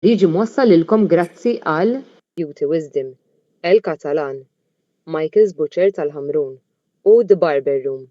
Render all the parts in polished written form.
Jiġi mwassal lilkom grazzi għal Beauty Wisdom, El Catalan, Michael's Butcher tal-Ħamrun u The Barber Room.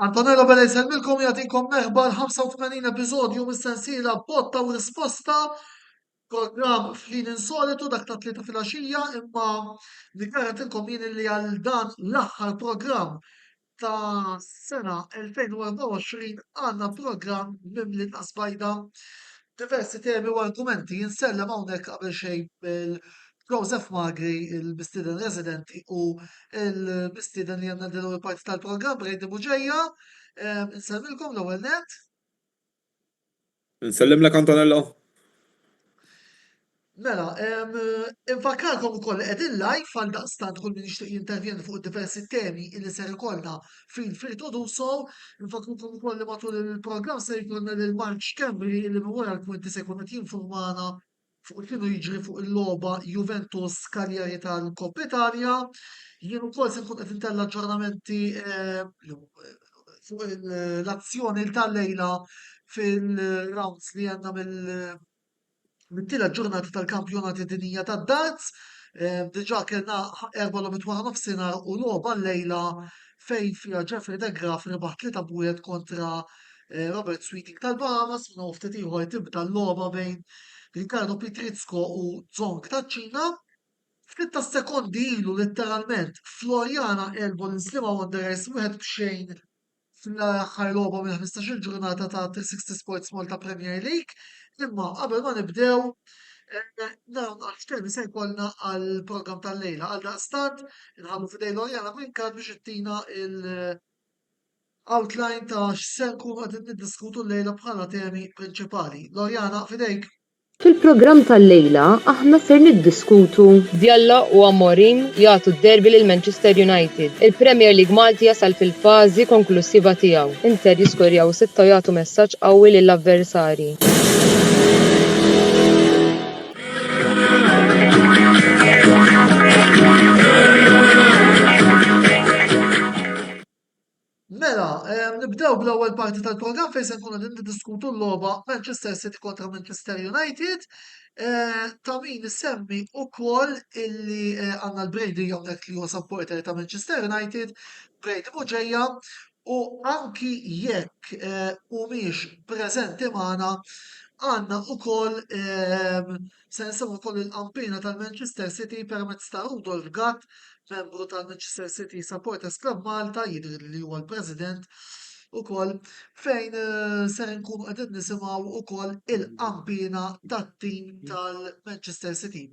Antonello Bella jselmilkom jagħtikom merħba l-85 episodju mis-sensiela botta u risposta, programm f'ħin insolitu dak ta' 3 filgħaxija, imma nikkarantilkom jien li għal dan l-aħħar programm ta' sena 2024 għandna programm mimli ta' spajda diversi temi u argumenti jinsellem hawnhekk qabel xejn Joseph Magri, il-mistiden residenti u il-mistiden li għanna dilu parti tal-program, Brejdi Buġeja. Nsellmilkom l-ewwel net. Nsellimlek Antonello. Mela, infakkarkom ukoll qegħdin live għal daqstant kull min jixtieq jintervjeni fuq diversi temi li ser ikollna fil-Free to do so. Infakkarkom ukoll li matul il-programm se jkollna lil March Kembri li minn wara l-punti se jkun qed jinformana fuq kienu jiġri fuq il-logħba Juventus Kaljari tal-Koppa Italja. Jien ukoll se nkun qed intella aġġornamenti fuq l-azzjoni tal-lejla fil-rounds li għandna mit-tielet ġurnata tal-kampjonati dinija tad-darts. Diġà kellna 4 logħbiet wara nofsinhar u logħba llejla fejn fiha Jeffrey de Graaf rebaħ 3-1 kontra Robert Sweeting tal-Bahamas minnu ftit ieħor tibda l-logħba bejn Riccardo Pietrezco u Zong ta' ċina. F'titta sekondi ilu letteralment Floriana Elbo l-Inslima Wanderers 1-0 fl-aħħar logħba minn 15-il ġurnata ta' 360 Sports Malta Premier League. Imma qabel ma nibdew dawn għal-ċtermi se jkollna għal-programm tal-lejla għal daqstant inħallu fidej Lorjana Gwinkad biex ittina outline ta' x'se nkunu qegħdin niddiskutu l-lejla bħala temi prinċipali. Lorjana, fidejk. Fil-programm tal-lejla aħna ser niddiskutu Djalla u Amorim jagħtu d-derbi lil Manchester United. Il-Premier League Malti jasal fil-fażi konklusiva tiegħu. Inter jiskorjaw 6 jagħtu messaġġ qawwi lill-avversarji. Mela, nibdew bl-ewwel parti tal-programm fejn se nkunu qegħdin niddiskutu l-logħba Manchester City kontra Manchester United. Ta' min isemmi wkoll illi għandna l-Brady hawnhekk li huwa supporter ta' Manchester United, Brady Buġeja, u anki jekk mhumiex preżenti magħna għandna wkoll se nsemmu wkoll il-qampina tal-Manchester City permezz ta' Rudolf Gatt, membru tal-Manchester City Supporters Club Malta, jidher li huwa l-President ukoll, fejn ser nkunu qegħdin nisimgħu ukoll il-qampina tat-tim tal-Manchester City.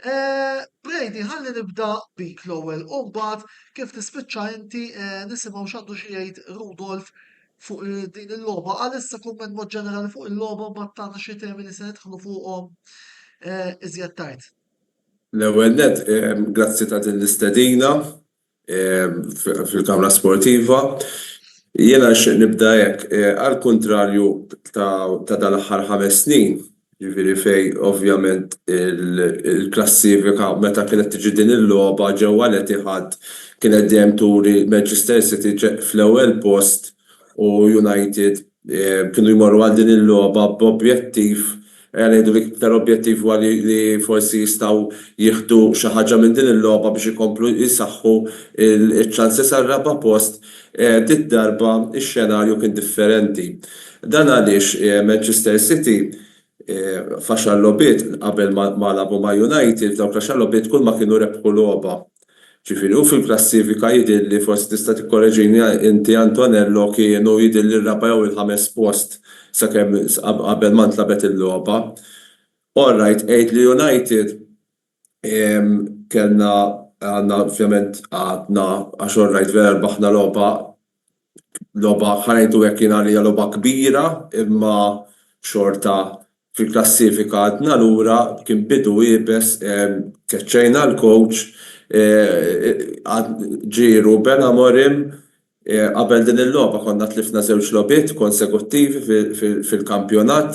Brady, ħalli nibda bik l-ewwel u mbagħad kif tispiċċa inti nisimgħu x'għandu xi jgħid Rudolf fuq din il-logħba. Għalissa kumment mod ġenerali fuq il-logħba ma tagħna xi temi li se nidħlu fuqhom iżjed tard. L-ewwel net, grazzi ta' din l-istedina fil-Kamra Sportiva. Jiena nibda hekk, għal kontrarju ta' dal-aħħar 5 snin, ġifieri fejn ovvjament il-klassifika meta kienet tiġi din il-logħba ġewwa l-Etihad kienet dejjem turi Manchester City fl-ewwel post u United kienu jmorru għal din il-logħba b'objettiv ngħidu l-iktar objettiv huwa li forsi jistgħu jieħdu xi ħaġa minn din il-logħba biex ikomplu jsaħħu iċ-ċanses għar-raba' post. Dit darba x-xenarju kien differenti. Dan għaliex Manchester City faxal logħbiet qabel ma labu ma' United, dawk l-għaxar logħbiet kull ma kienu rebħu logħba. Ġifieri u fil-klassifika jidher li forsi tista' tikkorreġini inti Antonello kienu jidher li r-raba' jew il-5 post sakemm qabel ma ntlabet il-logħba. All right, li United kellna għandna ovvjament għadna għax all right vera rbaħna logħba ħanejtu hekk jien għalija logħba kbira imma xorta fil-klassifika għadna lura kien bidu jibes keċċejna l-coach ġi Ruben Amorim qabel din il-logħba konna tlifna żewġ logħbiet konsekuttivi fil-kampjonat.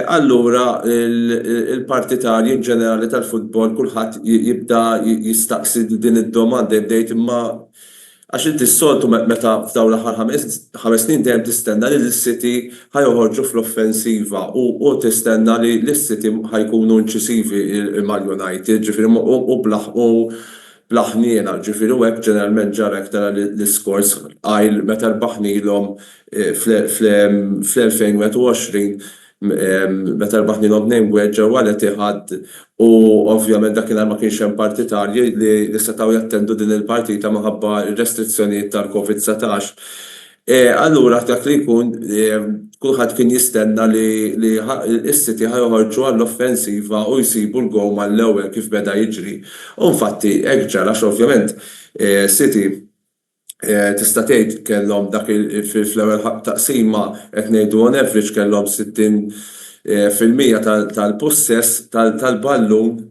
Allura il-partitarji ġenerali tal-futbol kulħadd jibda jistaqsi din id-domanda bdejt imma għax inti s-soltu meta f'dawn l-aħħar 5 snin dejjem tistenna li l-City ħajjoħorġu fl-offensiva u tistenna li l-City ħajkunu inċisivi mal-United, ġifieri u blaħniena, ġifieri u hekk ġeneralment ġara tara l-iskors għajl meta rbaħnilhom fl-2021 meta rbaħnilhom 2-1 ġewwa l-Etihad u ovvjament dakinhar ma kienx hemm partitarji li setgħu jattendu din il-partita minħabba r-restrizzjonijiet tal-COVID-19. Allura dak li jkun kulħadd kien jistenna li s-City ħajjoħorġu għall-offensiva u jsibu l-gowl mal-ewwel kif beda jiġri. U infatti hekk ġara għax ovvjament City tista' tgħid kellhom dak fl-ewwel taqsima qed ngħidu on average kellhom 60% tal-possess tal-ballun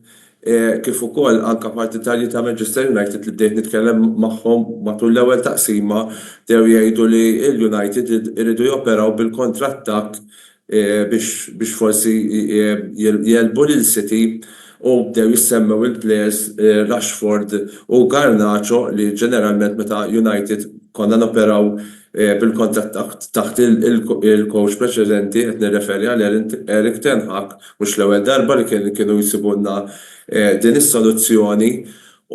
kif ukoll anke partitarji ta' Manchester United li bdejt nitkellem magħhom matul l-ewwel taqsima dew jgħidu li l-United iridu joperaw bil-kontrattak biex forsi jelbu lil City u bdew jissemmew il-players Rashford u Garnacho li ġeneralment meta United konna noperaw bil-kontrat taħt il-coach preċedenti qed nirreferi għal Erik ten Hag mhux l-ewwel darba li kienu jsibulna din is-soluzzjoni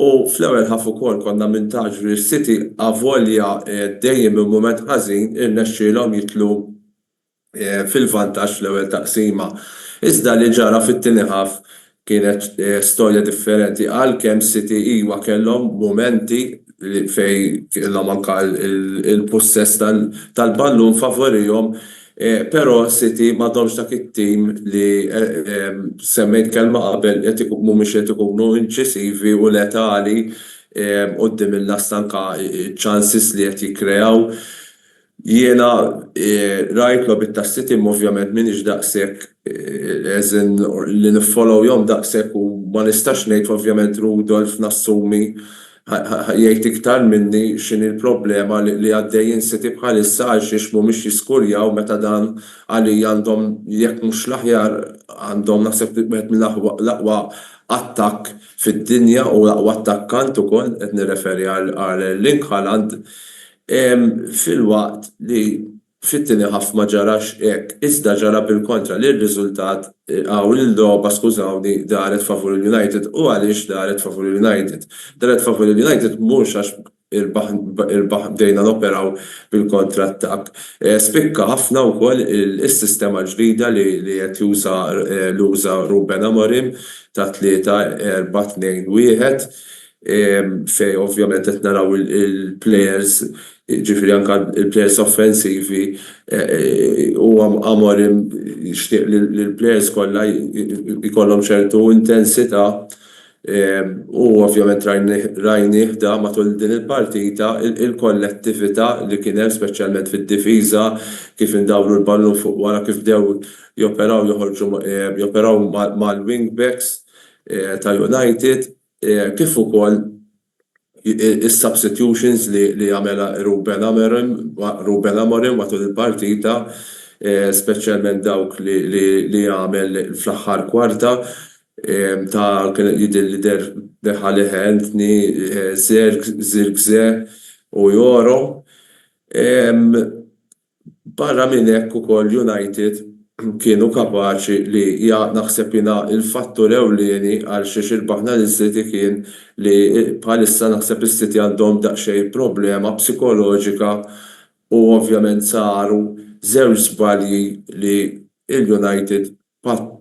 u fl-ewwel ħaf ukoll konna mintaġru l-City avolja dejjem il-mument ħażin irnexxielhom jitlu fil-vantaġġ fl-ewwel taqsima. Iżda li ġara fit-tieni ħaf kienet storja differenti għalkemm City iwa kellhom momenti fej kellhom anke il-possess tal-ballun favorihom, però City m'għadhomx dak it-tim li semmejt kelma qabel qed mhumiex qed ikunu inċisivi u letali quddiem il-last anke chances li qed jikkreaw. Jiena rajt logħbiet tas-City ovvjament m'iniex daqshekk li niffollowhom daqshekk u ma nistax ngħid ovvjament Rudolf nassumi jgħid iktar minni x'inhi l-problema li għaddejjin City bħalissa għaliex mhumiex jiskurjaw meta dan għalija għandhom jekk mhux l-aħjar għandhom naħseb wieħed mill-aqwa attakk fid-dinja u l-aqwa attakkant ukoll qed nirreferi għal Erling Haaland fil-waqt li fit-tieni ħaf ma ġarax hekk, iżda ġara bil-kontra li r-riżultat il-logħba skużawni daret favur il-United u għaliex daret favur il-United. Daret favur il-United mhux għax irbaħ bdejna noperaw bil-kontrattak. Spikka ħafna wkoll is-sistema ġdida li qed juża Ruben Amorim ta' 3-4-2-1 fej ovvjament qed naraw il-players ġifieri anke il-players offensivi u Amorim jixtieq li l-players kollha jkollhom ċertu intensità u ovvjament rajnih da matul din il-partita il-kollettività li kien hemm speċjalment fid-difiża kif indawru l-ballun fuq wara kif bdew joperaw mal-wing backs ta' United kif ukoll is-substitutions li għamela Ruben Amorim matul il-partita, speċjalment dawk li għamel fl-aħħar kwarta ta' kien jidher li deħali Anthony, Zirkzee u Joro. Barra minn hekk ukoll United kienu kapaċi li naħseb jiena il-fattur ewlieni għal xi irbaħna l-City kien li bħalissa naħseb is-City għandhom daqsxejn problema psikoloġika u ovvjament saru żewġ żbalji li il-United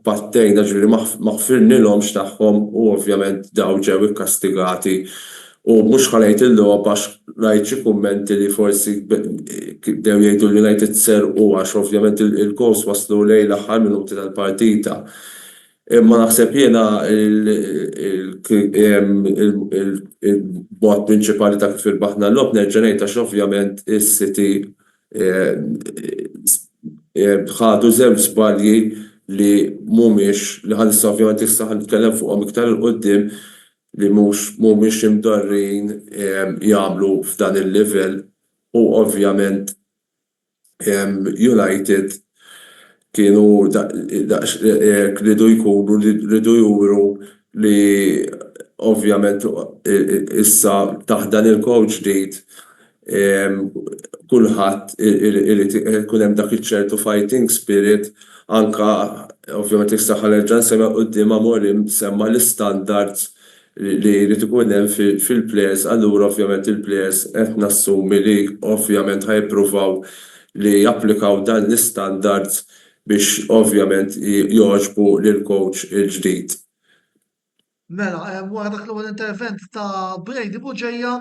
pattejna ġifieri ma ħfirnilhomx tagħhom u ovvjament daw ġew ikkastigati. U mhux ħalejt il-logħba rajt xi kummenti li forsi dew jgħidu l-United serqu għax ovvjament il-gols waslu lejn l-aħħar minuti tal-partita. Imma naħseb jiena il-mod prinċipali ta' kif irbaħna l-logħb nerġa' ngħid għax ovvjament is-City ħadu żewġ żbalji li mhumiex li ħalissa ovvjament issa ħanitkellem fuqhom iktar il qudiem li mhumiex imdorrin jagħmlu f'dan il-livell u ovvjament United kienu ridu juru li ovvjament issa taħdan il-coach ġdid kulħadd ikun hemm dak iċ-ċertu fighting spirit anka ovvjament issa ħanerġa' nsemma quddiem Amorim semma l-istandards li jrid ikun hemm fil-players, allura ovvjament il-players qed nassumi li ovvjament ħajppruvaw li japplikaw dan l-istandards biex ovvjament jogħġbu lill-coach il-ġdid. Mela, wara dak l-ewwel intervent ta' Brady Buġejja,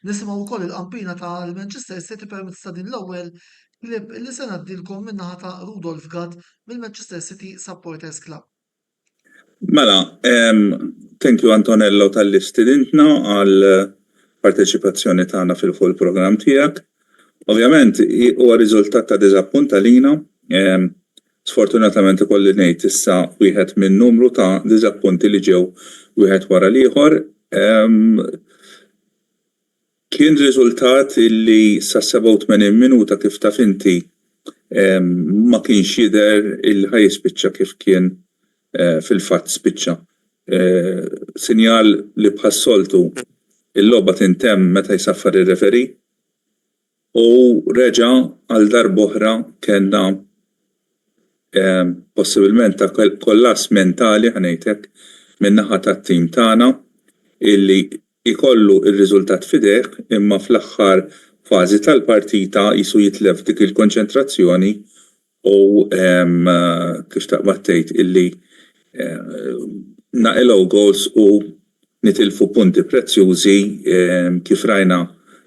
nisimgħu wkoll il-qampina tal-Manchester City permezz ta' din l-ewwel klip li se ngħaddilkom min-naħa ta' Rudolf Gadd mill-Manchester City Supporters Club. Mela, thank you Antonello tal-istidintna għal parteċipazzjoni tagħna fil-full programm tiegħek. Ovvjament huwa riżultat ta' diżappunt għalina. Sfortunatament ikolli ngħid issa wieħed minn numru ta' diżappunti li ġew wieħed wara l-ieħor. Kien riżultat li sa 87 minuta kif taf inti ma kienx jidher il-ħaj spiċċa kif kien fil-fatt spiċċa. Sinjal li bħas-soltu il-logħba tintemm meta jsaffar ir-referi u reġa' għal darb'oħra kellna possibilment ta' kollass mentali ħanejtek min-naħa tat-tim tagħna illi ikollu ir-riżultat fideh imma fl-aħħar fażi tal-partita qisu jitlef dik il-konċentrazzjoni u kif taqbad tgħid illi naqilgħu goals u nitilfu punti prezzjużi kif rajna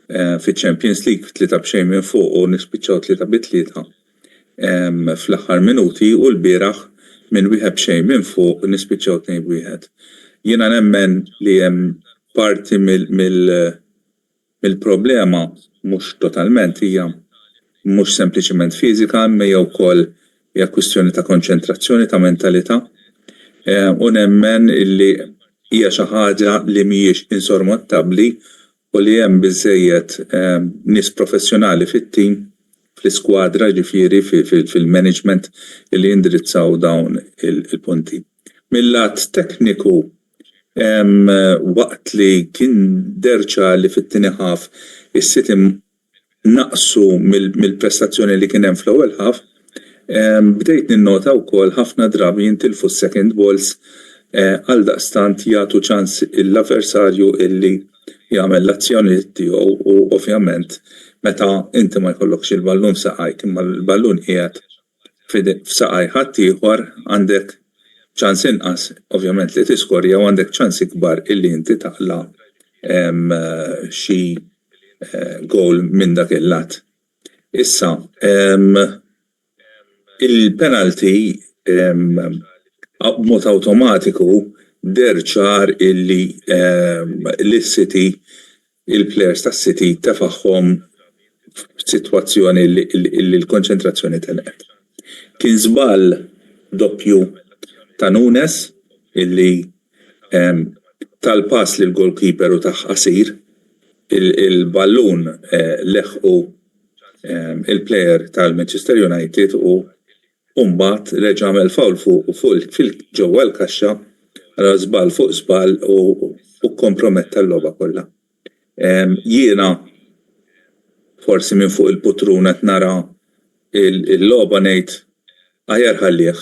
fiċ-Champions League 3-0 minn fuq u nispiċċaw 3-3 fl-aħħar minuti u l-bieraħ minn 1-0 minn fuq nispiċċaw 2-1. Jiena nemmen li hemm parti mill-problema mhux totalment hija mhux sempliċement fiżika imma jew ukoll hija kwistjoni ta' konċentrazzjoni ta' mentalità u nemmen illi hija xi ħaġa li mhijiex insormontabbli u li hemm biżżejjed nies professjonali fit-tim fl-iskwadra ġifieri fil-management li indirizzaw dawn il-punti. Mill-lat tekniku waqt li kien derċa li fit-tieni ħaf is-City naqsu mill-prestazzjoni li kien hemm fl-ewwel ħaf, bdejt ninnota wkoll ħafna drabi jintilfu s-second balls għal daqstant jagħtu ċans l-avversarju illi jagħmel l-azzjoni tiegħu u ovvjament meta inti ma jkollokx il-ballun f'saqajk imma l-ballun qiegħed f'saqaj ħadd ieħor għandek ċans inqas ovvjament li tiskorja u għandek ċans ikbar illi inti taqla xi goal minn dak il-lat. Issa il-penalty b'mod awtomatiku der ċar illi l-City il-players tas-City tefagħhom f'sitwazzjoni li l-konċentrazzjoni telqet. Kien żball doppju ta' Nunes illi tal-pass lil goalkeeper u taħ qasir il-ballun leħqu il-plejer tal-Manchester United u mbagħad reġa' għamel fawl fuq ġewwa l-kaxxa żball fuq żball u komprometta l-logħba kollha. Jiena forsi minn fuq il-putruna qed nara il-logħba ngħid aħjar ħallih.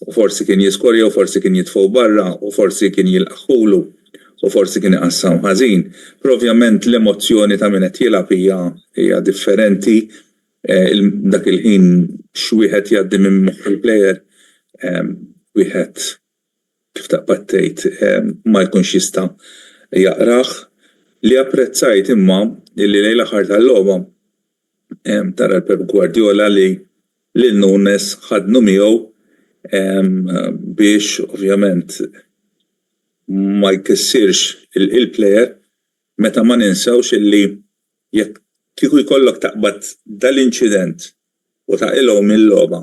U forsi kien jiskorja u forsi kien jitfgħu barra u forsi kien jilqaħħulu u forsi kien iqassam ħażin. Però ovvjament l-emozzjoni ta' min qed jilgħab hija differenti. Dak il-ħin x'wieħed jgħaddi minn moħħ il-plejer wieħed kif taqbad tgħid ma jkunx jista' jaqrah. Li apprezzajt imma illi lejn l-aħħar tal-logħba tara l-Pep Guardiola li lil Nunes ħadnu miegħu biex ovvjament ma jkissirx il-plejer meta ma ninsewx illi jekk kieku jkollok taqbad dal-inċident u taqilhom mill-logħba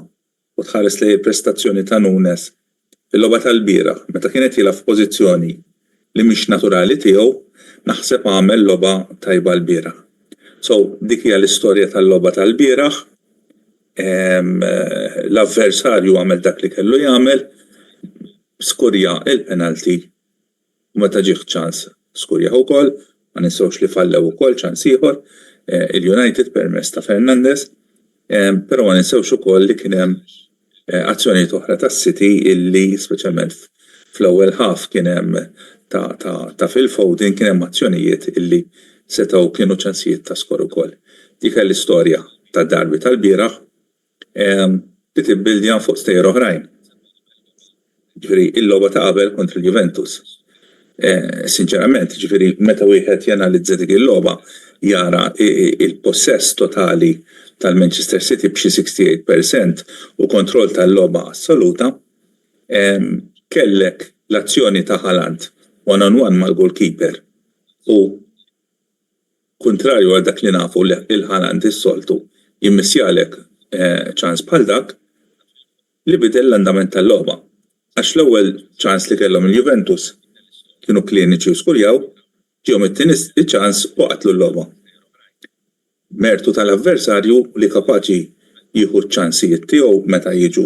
u tħares li prestazzjoni ta' Nunes fil-logħba tal-bieraħ meta kienet jilgħab f'pożizzjoni li mhix naturali tiegħu, naħseb għamel logħba tajba l-bieraħ. So dik hija l-istorja tal-logħba tal-bieraħ. L-avversarju għamel dak li kellu jagħmel, skurja il-penalti u meta ġieħ ċans skurja ukoll, ma ninsewx li fallew ukoll ċans ieħor il-United permezz ta' Fernandes, però ma ninsewx ukoll li kien hemm azzjonijiet oħra tas-City illi speċjalment fl-ewwel half kien hemm ta' Phil Foden kien hemm azzjonijiet illi setgħu kienu ċansijiet ta' skor ukoll. Dik l-istorja tad-darbi tal-bieraħ li tibbildja fuq stejjer oħrajn. Ġifieri il-logħba ta' qabel kontra l-Juventus. Sinċerament, ġifieri meta wieħed janalizza dik il-logħba jara il-possess totali tal-Manchester City b'xi 68% u kontroll tal-logħba assoluta, kellek l-azzjoni ta' Haaland one-on-one mal-goalkeeper u kontrarju għal dak li nafu il-Haaland is-soltu jimmissjalek ċans bħal dak li bidel l-andament tal-logħba. Għax l-ewwel ċans li kellhom il-Juventus kienu kliniċi u skurjaw, ġew it-tieni ċans u qatlu l-logħba. Mertu tal-avversarju li kapaċi jieħu ċ-ċansijiet tiegħu meta jiġu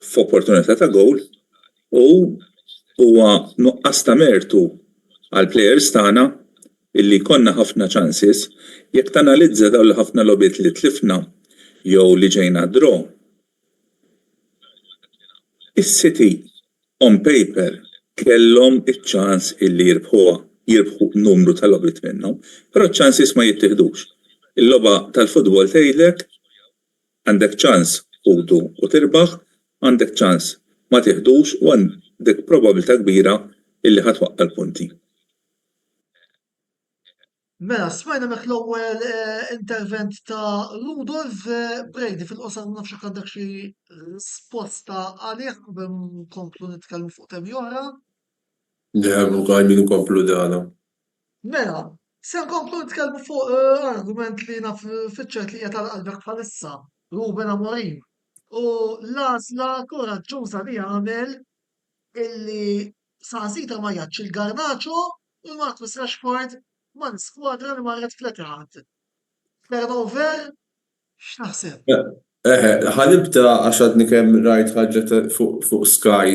f'opportunità ta' gowl u huwa nuqqas ta' mertu għal plejers tagħna illi konna ħafna chances, jekk tanalizza dawn ħafna lobiet li tlifna jew li ġejna draw. Is-City on paper kellhom iċ-ċans illi jirbħu numru ta' lobiet minnhom, però ċ-chances ma jittieħdux. Il-logħba tal-futbol tgħidlek għandek ċans ħudu u tirbaħ, għandek ċans ma tieħdux u għandek probabilità kbira illi ħatwaqqa l-punti. Mela, smajna mek l-ewwel intervent ta' Rudolf Brady fil-qosor nafx għandek xi risposta għalih qabel nkomplu nitkellmu fuq temi oħra. Deħu għajmin nkomplu dana. Mela, se nkomplu nitkellmu fuq argument li naf fiċċert li qiegħed qalbek bħalissa, Ruben Amorim. U l-għażla koraġġuża li għamel illi saħsita ma jgħadx il-Garnacho u Marcus Rashford ma' skwadra li marret fl-etħad. Turnover, x'naħseb? Ħanibda għax għadni kemm rajt ħaġa fuq Sky.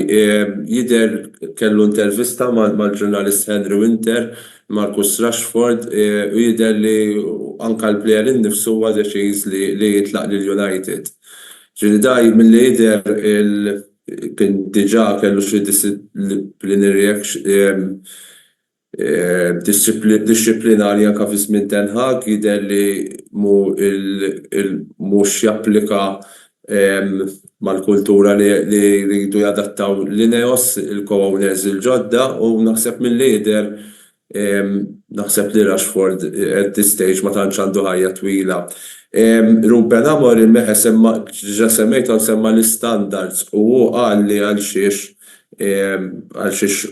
Jidher kellu intervista mal-ġurnalist Henry Winter, Marcus Rashford, u jidher li anka l-plejer innifsu huwa deċiż li jitlaq lill-United. Ġieli daj milli jidher kien diġà kellu xi disciplinary disciplinarja anka fi żmien Ten Hag jidher li mhux japplika mal-kultura li jridu jadattaw l-Ineos, il-co-owners il-ġodda u naħseb milli jidher naħseb li Rashford at this stage ma tantx għandu ħajja twila. Ruben Amorim ġa semmejt semma l-standards u qal li għal xiex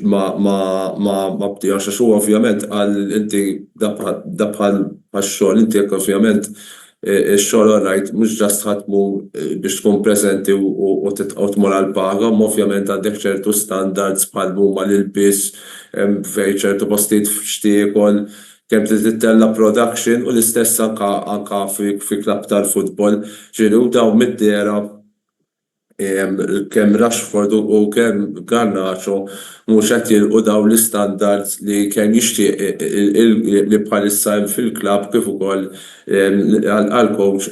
ma bdijax għax u ovvjament għal inti dabħal xogħol inti jekk ovvjament ix-xogħol rajt mhux ġast ħadmu biex tkun preżenti u tmur għall-paga, ma ovvjament għandek ċertu standards bħal huma l-ilbies fejn ċertu postijiet f'xtiekol kemm titella production u l-istess anka fi klabb tal-futbol. Ġieli u dawn mid-dera kemm Rashford u kemm Garnacho mhux qed jilqu dawn l-istandards li kemm jixtieq li bħalissa hemm fil-klabb kif ukoll għall-coach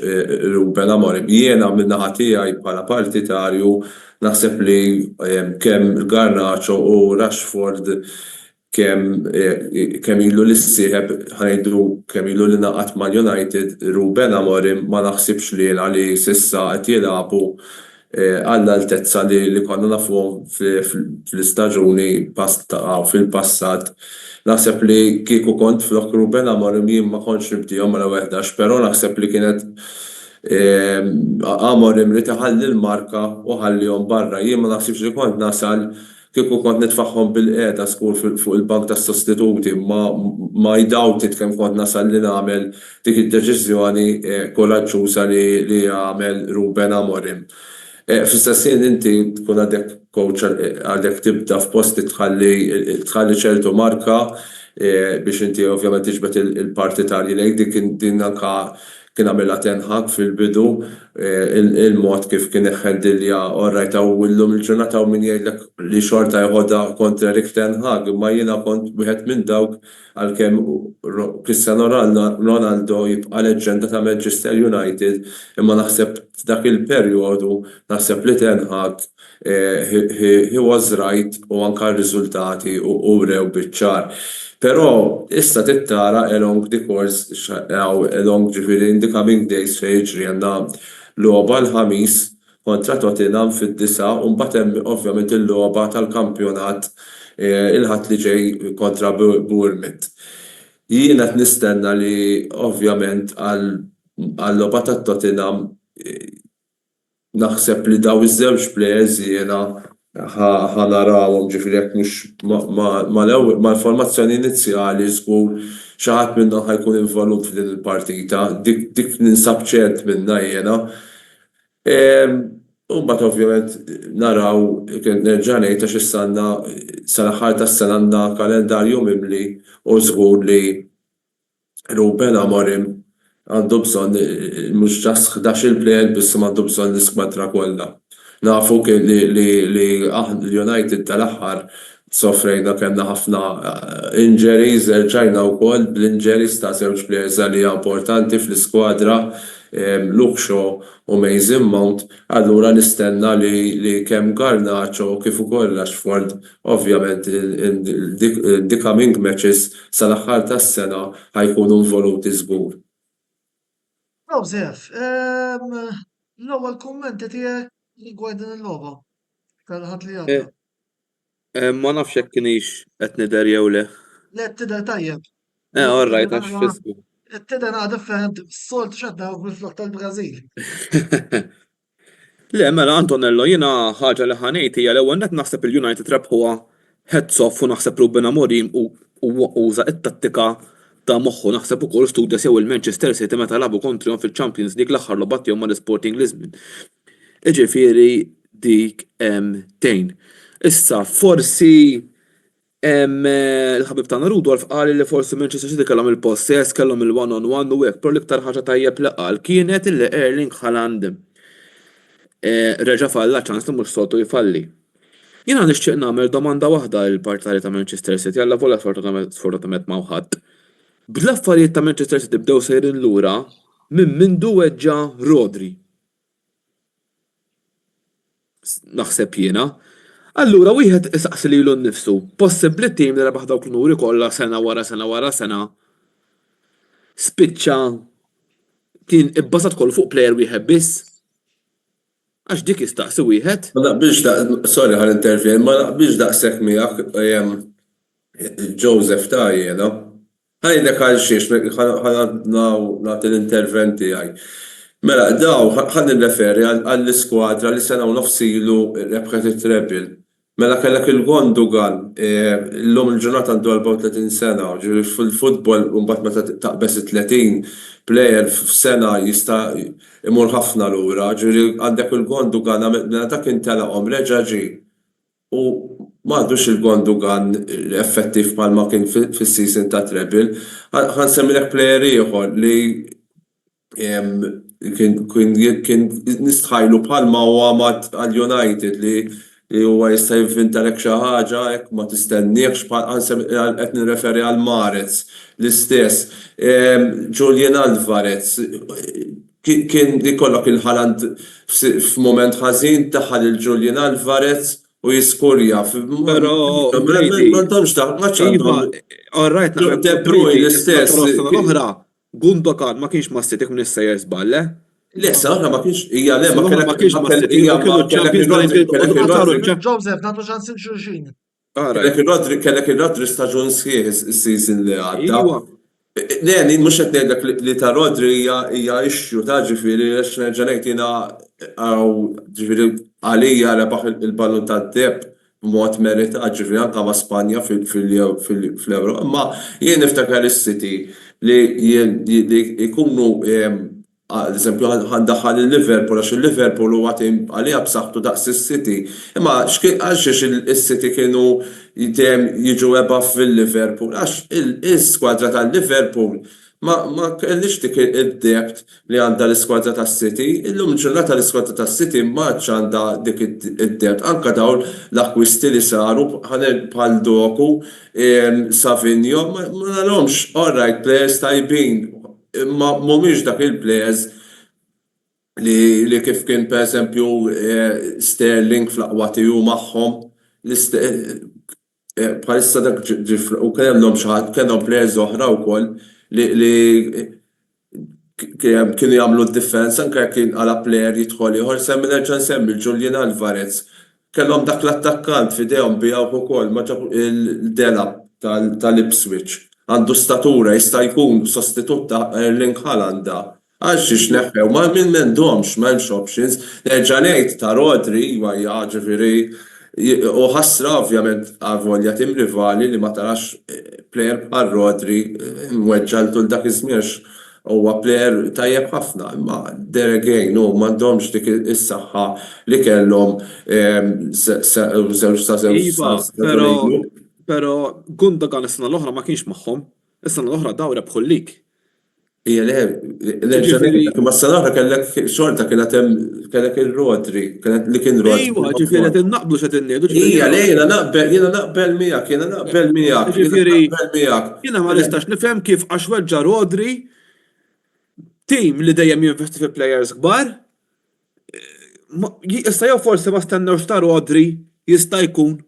Ruben Amorim. Jiena min-naħa tiegħi bħala partitarju naħseb li kemm Garnacho u Rashford kemm ilu l-issieħeb ħajdu kemm ilu li naqat mal-United Ruben Amorim ma naħsibx li għali sissa qed jilagħbu għall-altezza li konna nafuhom fl-istaġuni fil-passat. Naħseb li kieku kont flok Ruben Amorim jien ma kontx nibdihom mara 11, però naħseb li kienet Amorim li taħalli l-marka u ħallihom barra. Jien ma naħsibx li kont nasal kieku kont nitfaħħom bil-qiegħda skur fuq il-bank tas-sostituti ma jdawtit kemm kont nasal li nagħmel dik id-deċiżjoni koraġġuża li jagħmel Ruben Amorim. Fl-istessin inti tkun għadek coach għadek tibda f'posti tħalli ċertu marka biex inti ovvjament tiġbed il-partitarji lejk din anka kien għamilha Ten Hag fil-bidu il-mod kif kien iħħeddilja orrajt u illum il-ġurnata u min jgħidlek li xorta jħodha kontra Erik Ten Hag, imma jiena kont wieħed minn dawk għalkemm Cristiano Ronaldo jibqa' leġġenda ta' Manchester United, imma naħseb f'dak il-perjodu naħseb li Ten Hag he was right u anka r-riżultati u rew biċ-ċar. Però issa tittara along the course along ġifieri in the coming days fejn jiġri għandna logħba l-ħamis kontra Tottenham fid-9 u mbagħad hemm ovvjament il-logħba tal-kampjonat il-ħadd li ġej kontra Bournemouth. Jien qed nistenna li ovvjament għall-logħba tat-Tottenham naħseb li daw iż-żewġ players jiena ħanarawhom ġifieri jekk mhux mal-formazzjoni inizjali żgur xi ħadd minnhom ħajkun involut f'din il-partita, dik ninsab ċert minnha jiena. U mbagħad ovvjament naraw nerġa' ngħid għax issa għandna sal-aħħar tas-sena għandna kalendarju mimli u żgur li Ruben Amorim għandu bżonn mhux ġast 11 plejer biss għandu bżonn l-iskwadra kollha. Nafu li l-United tal-aħħar sofrejna kellna ħafna injuries, ġajna wkoll bl-injuries ta' żewġ players li importanti fl-iskwadra Luke Shaw u Mason Mount, allura nistenna li kemm Garnacho kif ukoll Rashford ovvjament the coming matches sal-aħħar tas-sena ħajkunu involuti żgur. Joseph, l-ewwel kummenti tiegħek rigward din il-logħba tal-ħadd li għadda. Ma nafx jekk kienix qed nidher jew le. Le tidher tajjeb. All right, għax Facebook. Tidher naqa differenti s-solt x'għadda bil-flok tal-Brażil. Le, mela Antonello, jiena ħaġa li ħanejt hija l-ewwel qed naħseb il-United rebħuha heads off u naħseb Ruben Amorim u uża t-tattika ta' moħħu naħseb ukoll studja sew il-Manchester City meta labu kontrihom fil-Champions League l-aħħar logħba tiegħhom mal-Sporting Lisbon. Ġifieri dik tejn. Issa forsi il-ħabib tagħna Rudolf qal li forsi Manchester City kellhom il-possess, kellhom il-one-on-one u hekk, però l-iktar ħaġa tajjeb li qal kienet illi Erling Haaland reġa' falla ċans li mhux soltu jfalli. Jiena nixtieq nagħmel domanda waħda l-partitari ta' Manchester City alla volja sfortunatament ma' ħadd. Bl-affarijiet ta' Manchester City bdew sejrin lura minn mindu weġġa' Rodri. Naħseb jiena. Allura wieħed isaqsi lilu nnifsu, possibbli tim li rebaħ dawk l-nuri kollha sena wara sena spiċċa kien ibbażat kollu fuq plejer wieħed biss. Għax dik jistaqsi wieħed. Ma naqbilx sorry ħal intervjen, ma naqbilx daqshekk miegħek Joseph ta' jiena. Ħajdek għal xiex nagħti l-interventi għaj. Mela, daw, ħan nirreferi għall-iskwadra li sena u nofsilu rebħet it-trebil. Mela kellek il-Gundogan, l-lum il-ġurnata għandu 34 sena, ġiri fil-futbol, mbagħad meta taqbes 30 plejer f'sena jista' imur ħafna lura, ġiri għandek il-Gundogan, mela dak intelaqhom reġa' ġie. U m'għadux il-Gundogan effettiv bħalma kien fis-season ta' trebil. Ħan semmilek plejer ieħor li kien nistħajlu bħalma u għamat għal-United li huwa jista' jivvintalek xi ħaġa hekk ma tistenniex qed nirreferi għal Mahrez l-istess. Julian Alvarez kien ikollok il-Haaland f'mument ħażin taħal il-Julian Alvarez u jiskurja. Però m'għandhomx all right, De Bruyne l-istess. L-oħra Gundogan ma kienx ma' City minn issejjer żball, le? Le, saħra ma kienx hija le ma kienx ma' City, ma Joseph, nagħtu ċans il-xulxin. kellek il-Rodri staġun sħiħ is-season li għadda. Le, mhux qed ngħidlek li ta' Rodri hija issue ta' ġifieri għax ġenejt jiena ġifieri għalija rebaħ il-ballun tad-deb b'mod merita ġifieri anke ma' Spanja fl-Ewro. Imma jien niftakar is-City li jkunu eżempju ħandaħħal il-Liverpool għax il-Liverpool huwa tim għalija b'saħħtu daqs is-City. Imma għax is-City kienu jiġu eba fil-Liverpool għax il-skwadra tal-Liverpool ma kellix dik id-debt li għandha l-iskwadra tas-City. Illum ġurnata l-iskwadra tas-City ma għandha dik id-debt. Anke dawn l-akkwisti li saru bħal Doku, Savinio, ma nagħhomx all right players tajbin. Ma mhumiex dak il-players li kif kien pereżempju Sterling fl-aqwa tiegħu magħhom. Bħalissa dak u kellhom xi ħadd kellhom players oħra wkoll li kienu jagħmlu d-differenza anke kien għala plejer jidħol ieħor nerġa' nsemmi Julian Alvarez. Kellhom dak l-attakkant f'idejhom bijgħu ukoll ma il-Delap tal-Ipswich. Għandu statura jista' jkun sostitut ta' Erling Haaland. Għax xneħħew ma minn m'għandhomx m'hemmx options. Nerġa' ngħid ta' Rodri hija ġifieri u ħassra ovvjament għavolja tim rivali li ma tarax plejer bħal Rodri mweġġaltu l-dak iż-żmien huwa plejer tajjeb ħafna, imma there again m'għandhomx dik is-saħħa li kellhom Però Gundogan is-sena l-oħra ma kienx magħhom, is-sena l-oħra daw rebħu l-lig. Hija ma s-sena l-oħra kellek xorta kienet hemm kellek il-Rodri, li kien Rodri. Ejwa, ġifieri qed innaqblu x'qed inniedu. Hija jiena naqbel miegħek, Jiena ma nistax nifhem kif għax weġġa Rodri tim li dejjem jinvesti fi players kbar. Issa jew forsi ma stennewx ta' Rodri jista' jkun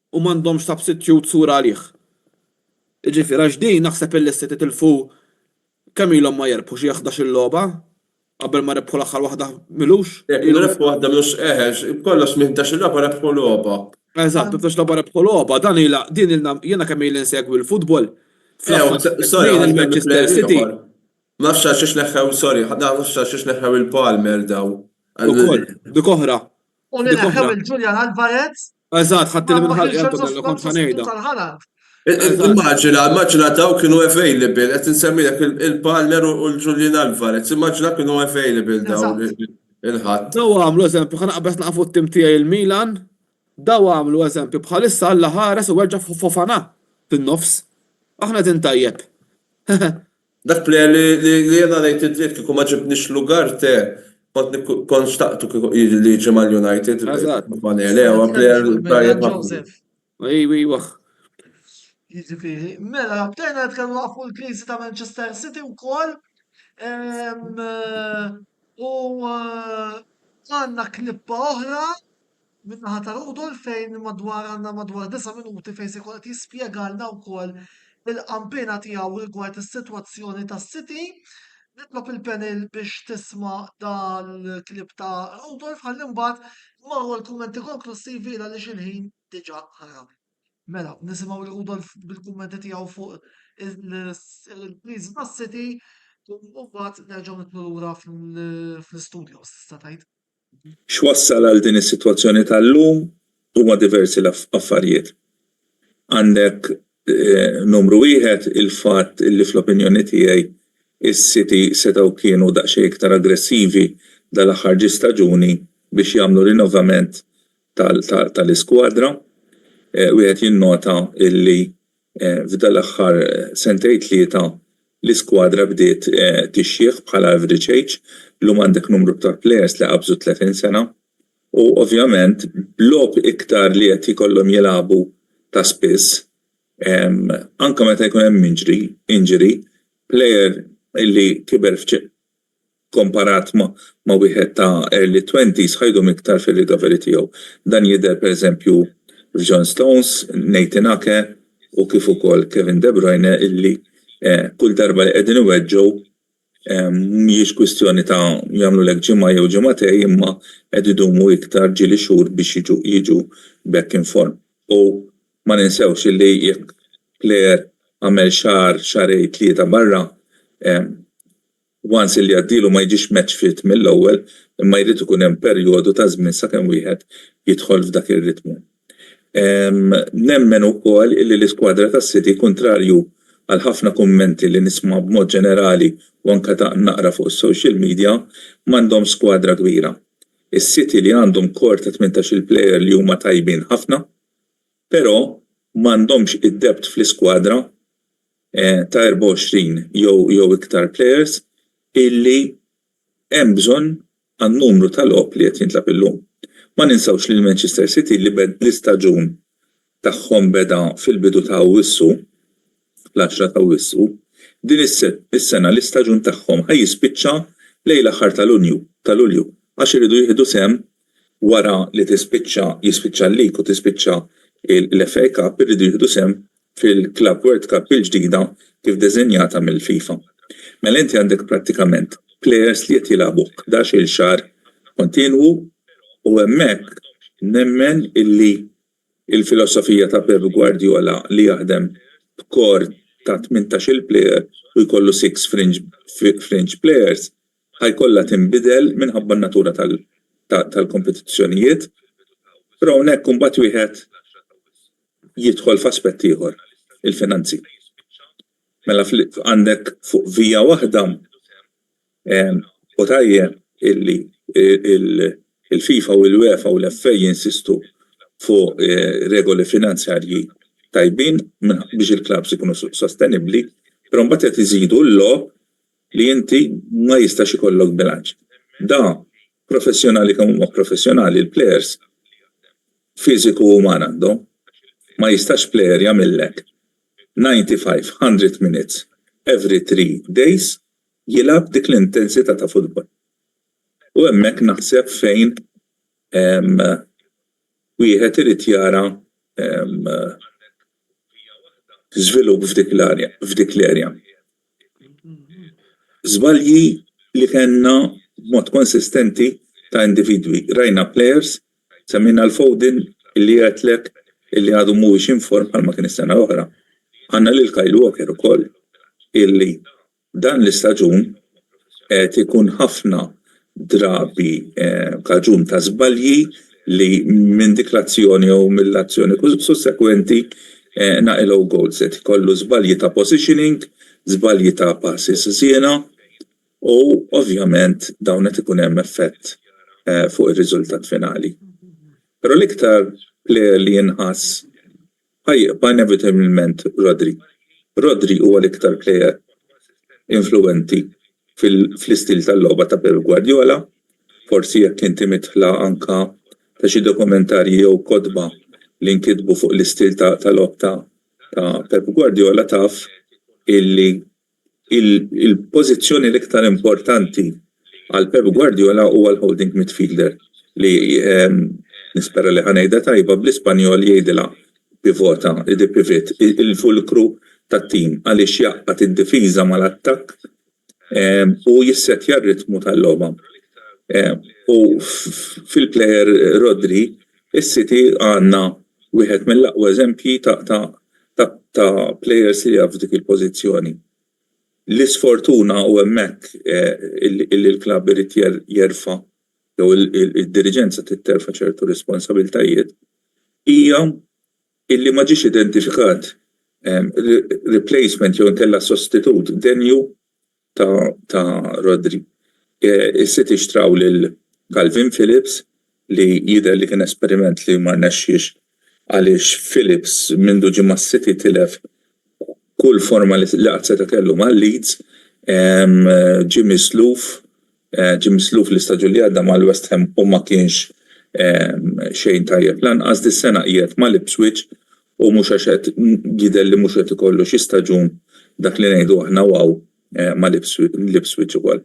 u m'għandhomx substitute sura għalih. Ġifieri għax din naħseb il-City tilfu kemm ilhom ma jerbħu xi 11 il-logħba qabel ma rebħu l-aħħar waħda milux. Rebħu waħda milux kollox minn 11 logħba rebħu logħba. Eżatt, 11 logħba rebħu logħba, dan din jiena kemm ili nsegwi l-futbol. Sorry, il-Manchester City. Ma nafx xiex neħħew, sorry, nafx xiex neħħew il-Palmer daw. Ukoll, dik oħra. U li neħħew il-Julian Alvarez. Eżatt, ħadd li minn kont ħanejda. Immaġina daw kienu available, qed insemmilek il-Palmer u l-Julian Alvarez, immaġina kienu available daw il-ħadd. Daw għamlu eżempju, ħana qabbes naqfu t-tim tiegħi il-Milan, daw għamlu eżempju bħalissa Alla ħares u weġġa' Fofana fin-nofs. Aħna din tajjeb. Dak plejer li jena ngħid id-dritt kieku ma ġibniex Lugarte, kont xtaqtu li jiġi mal-United. Ejwa. Jiġifieri, mela bdejna nitkellmu fuq il-kriżi ta' Manchester City wkoll u għandna klippa oħra min-naħa ta' Rudolf fejn għandna madwar 9 minuti fejn se jkun qed jispjegalna wkoll il-qampina tiegħu rigward is-sitwazzjoni tas-City. Nitlob il-panel biex tisma' dal-klip ta' Rudolf ħalli mbagħad marru l-kummenti konklusivi għaliex il-ħin diġà ħarab. Mela, nisimgħu Rudolf bil-kummenti tiegħu fuq il-kriżi tas-City u mbagħad nerġgħu nitlu lura fl-istudju tista' tgħid. X'wassal għal din is-sitwazzjoni tal-lum huma diversi affarijiet. Għandek numru wieħed il-fatt li fl-opinjoni tiegħi is-City setgħu kienu daqsxejn iktar aggressivi dal-aħħar staġuni biex jagħmlu rinnovament tal-iskwadra. Wieħed jinnota illi f'dal aħħar sentejn tlieta l-iskwadra bdiet tixjieħ bħala average age llum għandek numru ta' players li qabżu 30 sena u ovvjament blob iktar li qed ikollhom jilagħbu ta' spiss anke meta jkun hemm injury player illi kiber komparat ma' wieħed ta' early 20s ħajdhom iktar fir-recovery tiegħu. Dan jidher pereżempju John Stones, Nathan Ake u kif ukoll Kevin De Bruyne illi kull darba li qegħdin iweġġgħu mhijiex kwistjoni ta' jagħmlu lek ġimgħa jew ġimgħatej imma qed idumu iktar ġieli xhur biex jiġu back in form. U ma ninsewx illi jekk plejer għamel xahar xarej tlieta barra once li għaddilu ma jiġix match fit mill-ewwel, imma jrid ikun hemm perjodu ta' żmien sakemm wieħed jidħol f'dak ir-ritmu. Nemmen ukoll illi l-iskwadra tas-City kontrarju għal ħafna kummenti li nisma' b'mod ġenerali u anke naqra fuq is-social media m'għandhom skwadra kbira. Is-City li għandhom kor ta' 18 plejer li huma tajbin ħafna, però m'għandhomx id-debt fl-iskwadra ta' 24 jew iktar players illi hemm bżonn għan-numru tal-logħob li qed jintlab illum. Ma ninsawx li l-Manchester City li l-istaġun tagħhom beda fil-bidu ta' Awwissu, fl-10 ta' Awwissu, din is-sena l-istaġun tagħhom ħajjispiċċa lejn l-aħħar ta' Lulju għax iridu jieħdu sehem wara li jispiċċa l-lig u tispiċċa l-FA Cup iridu jieħdu sehem fil-Club World Cup il-ġdida kif diżenjata mill-FIFA. Mela inti għandek prattikament players li qed jilagħbu 11-il xahar kontinwu u hemmhekk nemmen illi il-filosofija ta' Pep Guardiola li jaħdem b'kor ta' 18 player u jkollu 6 fringe players ħajkollha tinbidel minħabba n-natura tal-kompetizzjonijiet, però hawnhekk imbagħad wieħed jidħol f'aspett ieħor, il-finanzi. Mela għandek fuq vija waħda u tajjeb illi il-FIFA u l-UEFA u l-FA jinsistu fuq regoli finanzjarji tajbin biex il-klabs ikunu sostenibbli, però mbagħad qed iżidu l-logħob li inti ma jistax ikollok bilanċ. Da professjonali kemm huma professjonali l-plejers fiżiku u uman għandhom ma jistax plejer jagħmellek 95-100 minutes every 3 days jilab dik l-intensità ta' futbol. U hemmhekk naħseb fejn wieħed irid jara żvilupp f'dik l-erja. Żbalji li kellna b'mod konsistenti ta' individwi. Rajna players semmina l-Foden illi għetlek illi għadu mhuwiex inform bħalma kien is-sena l-oħra. Għandna lil Kyle Walker ukoll illi dan l-istaġun qed ikun ħafna drabi kaġun ta' żbalji li minn dik l-azzjoni jew mill-azzjoni sussekwenti naqilgħu goals qed ikollu żbalji ta' positioning, żbalji ta' passes żiena u ovvjament dawn qed ikun hemm effett fuq ir-riżultat finali. Però l-iktar player li jinħass ħajjibqa' inevitabilment Rodri. Rodri huwa l-iktar player influenti fl-istil tal-logħba ta' Pep Guardiola. Forsi jekk inti mitħla anka ta' xi dokumentarji jew kotba li nkitbu fuq l-istil tal-logħba ta' Pep Guardiola taf illi il-pożizzjoni l-iktar importanti għal Pep Guardiola huwa l-holding midfielder li nispera li ħanejda tajba bl-Ispanjol jgħidilha pivota, pivot, il-fulkru tat-tim għaliex jaqqat id-difiża mal-attakk u jissettja r-ritmu tal-logħba. U fil-plejer Rodri, is-City għandna wieħed mill-aqwa eżempji ta' plejers li jaf dik il-pożizzjoni. L-isfortuna u hemmhekk illi l-klabb irid jerfa' jew il-diriġenza titterfa' ċertu responsabiltajiet hija illi ma ġiex identifikat replacement jew inkella sostitut denju ta' Rodri. Is-City xtraw lil Calvin Phillips li jidher li kien esperiment li ma rnexxiex għaliex Phillips mindu ġie mas-City tilef kull forma li qed kellu mal-Leeds, Jimmy Sloof l-istaġun li għadda mal-West Ham u ma kienx xejn tajjeb lanqas dis-sena qiegħed mal-Ipswich u mhux għax qed jidher li mhux qed ikollu xi staġun dak li ngħidu aħna waw mal-Ipswich ukoll.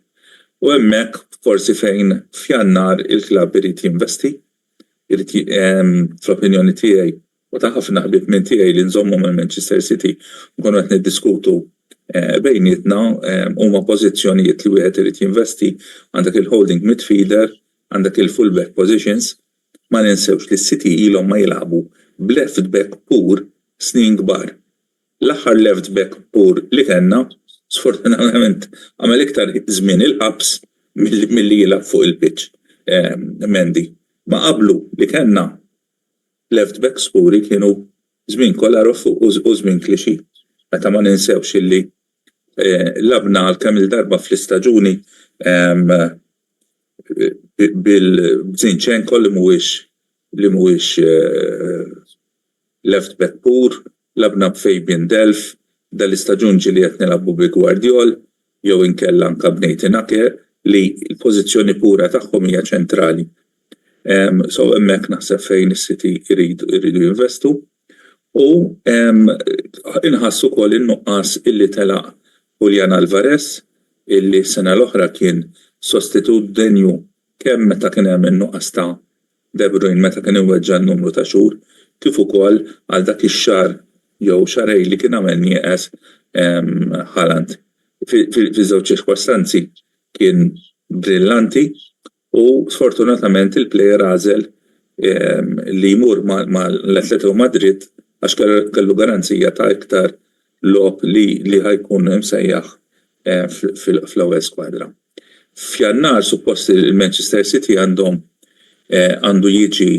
U hemmhekk forsi fejn f'Jannar il-klabb irid jinvesti, fl-opinjoni tiegħi u ta' ħafna ħbieb minn tiegħi li nżommu mal-Manchester City nkunu qed niddiskutu bejnietna huma pożizzjonijiet li wieħed irid jinvesti għandek il-holding midfielder, għandek il-fullback positions, ma ninsewx li s-City ilhom ma jilagħbu b'left back pur snin kbar. L-aħħar left back pur li kellna Sfortunatament għamel iktar żmien il-ħabs milli jilgħab fuq il-pitch. Mendy. Ma qablu li kellna left back skuri kienu żmien Kolarov u żmien Clichy. Meta ma ninsewx illi labna għal-kemm il-darba fl-istaġuni bil-Zinchenko li mhuwiex left back pur, labna b'Fabian Delph, dal-istaġun ġili qed nilagħbu bi Guardiol, jew inkella anke b'Nathan Ake li l-pożizzjoni pura tagħhom hija ċentrali. So hemmhekk naħseb fejn is-City jridu jinvestu u inħassu wkoll in-nuqqas illi telaq Julian Alvarez illi sena l-oħra kien sostitut denju kemm meta kien hemm in-nuqqas ta' De Bruyne meta kien iweġġa n-numru ta' xhur kif ukoll għal dak ix-xahar jew xarej li kien għamel nieqes Haaland. Fi żewġ ċirkostanzi kien brillanti u sfortunatament il-plejer għażel li jmur mal-Atletico Madrid għax kellu garanzija ta' iktar lob li ħajkun msejjaħ fl-ewwel skwadra. F'Jannar suppost il-Manchester City għandu jiġi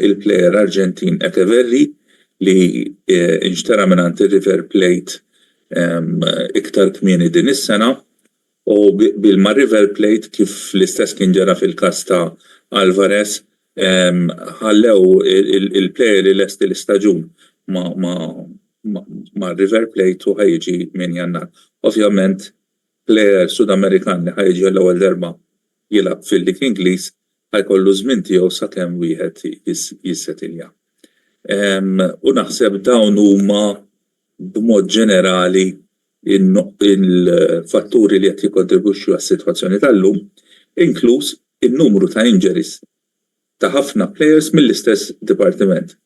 il-plejer Arġentin Echeverri li inxtara minn River Plate iktar kmieni din is-sena u bil-ma River Plate kif l-istess kien ġara fil-każ ta' Alvarez ħallew il-plejer li lest l-istaġun ma' River Plate u ħajġi minn Jannar. Ovvjament plejer Sud-Amerikan li ħajġi l-ewwel darba jilgħab fil-lig Ingliż ħajkollu żmien tiegħu sakemm wieħed jissettilja. U naħseb dawn huma b'mod ġenerali il-fatturi li qed jikkontribwixxu għas-sitwazzjoni tal-lum, inkluż in-numru ta' injuries ta' ħafna players mill-istess dipartiment.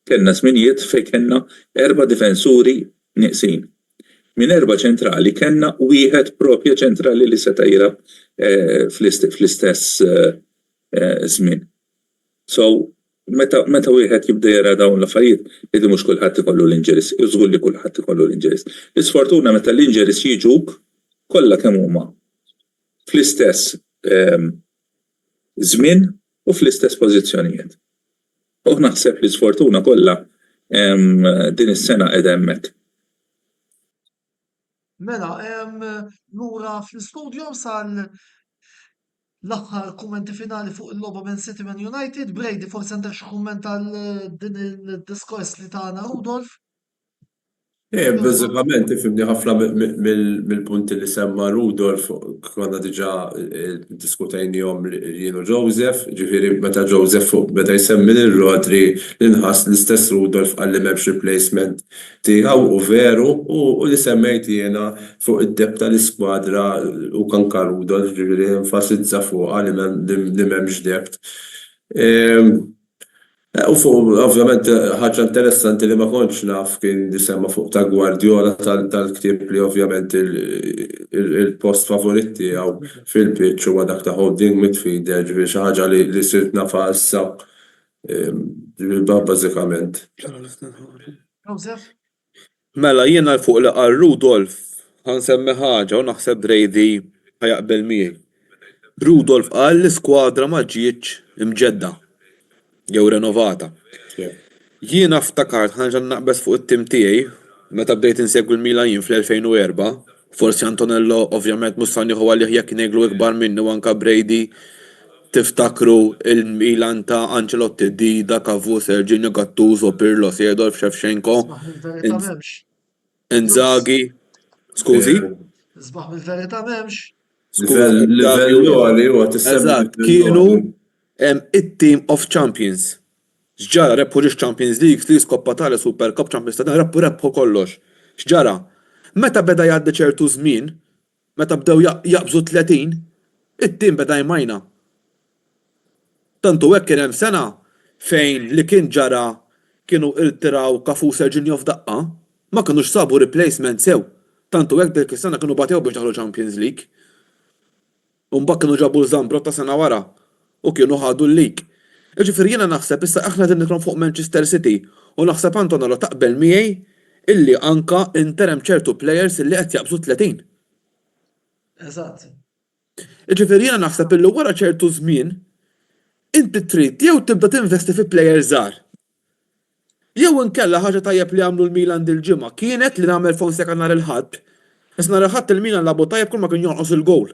Kellna żminijiet fejn kellna 4 difensuri nieqsin. Minn 4 ċentrali kellna wieħed propja ċentrali li seta' jilgħab fl-istess żmien. So meta wieħed jibda jara dawn l-affarijiet, li mhux kulħadd ikollu l-injuries, żgur li kulħadd ikollu l-injuries. Is-sfortuna meta l-injuries jiġuk kollha kemm huma fl-istess żmien u fl-istess pożizzjonijiet. U naħseb li sfortuna kollha din is-sena qiegħda hemmhekk. Mela, lura fl-istudio sal l-aħħar kummenti finali fuq il-logħba minn City Man United. Brady, forsi għandek xi kumment għal din il-diskors li tagħna Rudolf? Bażikament ifhimni ħafna mill-punti li semma Rudolf konna diġà diskutejnihom jien u Joseph, ġifieri meta Joseph meta jsemmi lil-Rodri l-inħass l-istess Rudolf qal li m'hemmx replacement tiegħu u veru u li semmejt jiena fuq id-deb tal-iskwadra u kanka Rudolf ġifieri enfasizza fuqha li m'hemmx depth. U fuq, ovvjament, ħaġa interessanti li ma kontx naf kien disemma fuq ta' Guardiola tal-ktieb li ovvjament il-post favorit tiegħu fil-pitch huwa dak ta' holding midfielder, ġifieri xi ħaġa li sirt nafha issa bażikament. Joseph? Mela jiena fuq li qal Rudolf ħansemmi ħaġa u naħseb Brady ħajaqbel miegħi. Rudolf qal l-iskwadra ma ġietx imġedda jew renovata. Jiena ftakart ħanġa naqbes fuq it-tim tiegħi meta bdejt insegwi l-Milan jien fl-2004. Forsi Antonello ovvjament mhux se nieħu għalih jekk ineglu ikbar minnu anke Brady. Tiftakru il-Milan ta' Ancelotti, Dida, Cafu, Serginho Gattuso, Pirlo, Seedorf, Shevchenko, Inzaghi. Skużi? Sbaħ mill-verità m'hemmx. Livellu għali huwa Eżatt, kienu it-team of champions. X'ġara rebħu Champions League, Koppa Italia, Super Cup, Champions League, rebħu kollox. X'ġara? Meta beda jgħaddi ċertu żmien, meta bdew jaqbżu 30, it-team beda jmajna. Tantu hekk kien hemm sena fejn li kien ġara kienu irtiraw Cafu Serginho f'daqqa, ma kinux sabu replacement sew. Tantu hekk dik is-sena kienu batew biex daħlu Champions League. U mbagħad kienu ġabu l-Zambro ta' sena wara u kienu ħadu l-lig. Ġifieri jiena naħseb issa aħna din nikrom fuq Manchester City u naħseb Antonello taqbel miegħi illi anka interem ċertu players illi qed jaqbżu 30. Eżatt. Ġifieri jiena naħseb illi wara ċertu żmien inti trid jew tibda tinvesti fi plejer żgħar. Jew inkella ħaġa tajjeb li għamlu l-Milan dil-ġimgħa kienet li nagħmel Fonseca nhar il-Ħadd. Issa nhar il-Ħadd il-Milan labu tajjeb kull ma kien jonqos il-gowl.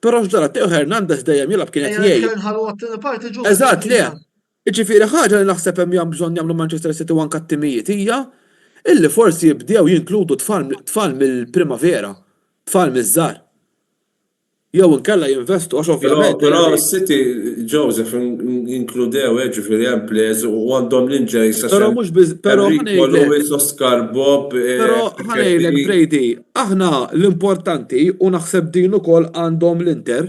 Però x'ġara Teo Hernandez dejjem jilgħab kienet jgħid. Nħallu għat-tieni parti ġu. Eżatt le. Ġifieri ħaġa li naħseb hemm bżonn jagħmlu Manchester City u anke t-timijiet hija illi forsi jibdew jinkludu tfal mill-primavera, tfal miż-żgħar. Jew inkella jinvestu għax ovvjament. Però City Joseph inkludew ġifieri hemm players u għandhom l-injuries. Però mhux però Lewis, Oscar Bob. Però ħanejlek Brady, aħna l-importanti u naħseb din ukoll għandhom l-Inter.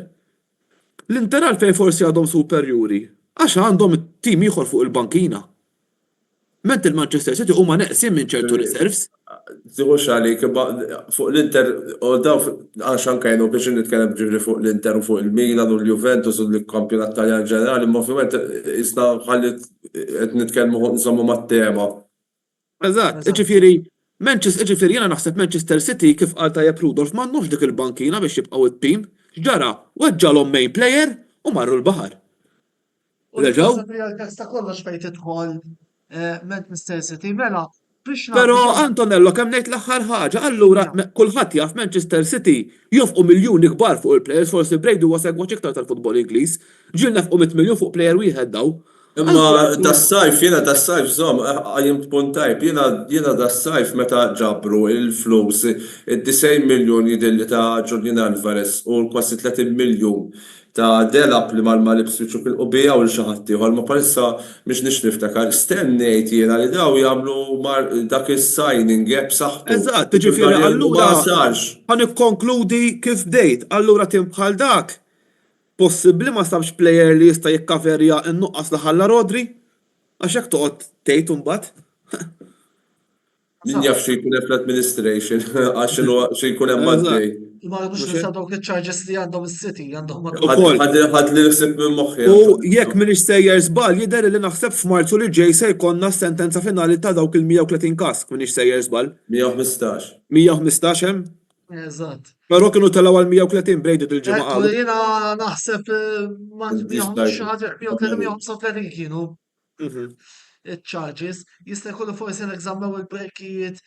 L-Inter għalfejn forsi għadhom superjuri. Għax għandhom tim ieħor fuq il-bankina. Ment il-Manchester City huma neqsin minn ċertu reserves. Tiħux għalik, fuq l-Inter, u daw għax anka jenu biex nitkellem ġifri fuq l-Inter u fuq il-Milan u l-Juventus u l-kampjonat Taljan ġenerali, ma ovvjament isna ħallit qed nitkellmu nżommu mat-tema. Eżatt, ġifieri jiena naħseb Manchester City kif qal tajjeb Rudolf m'għandhomx dik il-bankina biex jibqgħu it-tim, x'ġara weġġalhom main player u marru l-baħar. Reġgħu? Ta' kollox fejn tidħol Manchester City mela biex Però Antonello kemm ngħid l-aħħar ħaġa, allura kulħadd jaf Manchester City jofqu miljuni kbar fuq il-plejers, forsi Brady huwa segwaċ iktar tal-futbol Ingliż, ġiel nefqu 100 miljun fuq plejer wieħed daw. Imma das-sajf, jiena das-sajf żomm, għajjem punt tajb, jiena das-sajf meta ġabru il-flus, id-90 miljun jidilli ta' Julian Alvarez u l-kwasi 30 miljun ta' Delap li mal Ipswich u bija u l-xaħat ieħor, ma palissa biex nix niftakar, stennejt jiena li daw jagħmlu dak is-signing gap saħħtu. Eżatt, ġifieri allura ħanikkonkludi kif bdejt, allura tim bħal dak. Possibbli ma stabx plejer li jista' jikkaverja n-nuqqas li ħalla Rodri? Għax hekk toqgħod tgħid imbagħad? Min jaf xi jkun hemm fl-administration għax xi jkun hemm għaddej. Ma rridux nisa dawk il-charges li għandhom is-City, għandhom Ħadd li nsib minn moħħi. U jekk m'iniex sejjer żball jidher li naħseb f'Marzu li ġej se jkollna sentenza finali ta' dawk il-130 każ m'iniex sejjer żball. 115. 115 hemm? Eżatt. Però kienu telgħu għal 130 Brady dil-ġimgħa qabel. Jiena naħseb ma xi ħaġa 135 kienu il-charges, jista' jkollu forsi neżammew il-brekijiet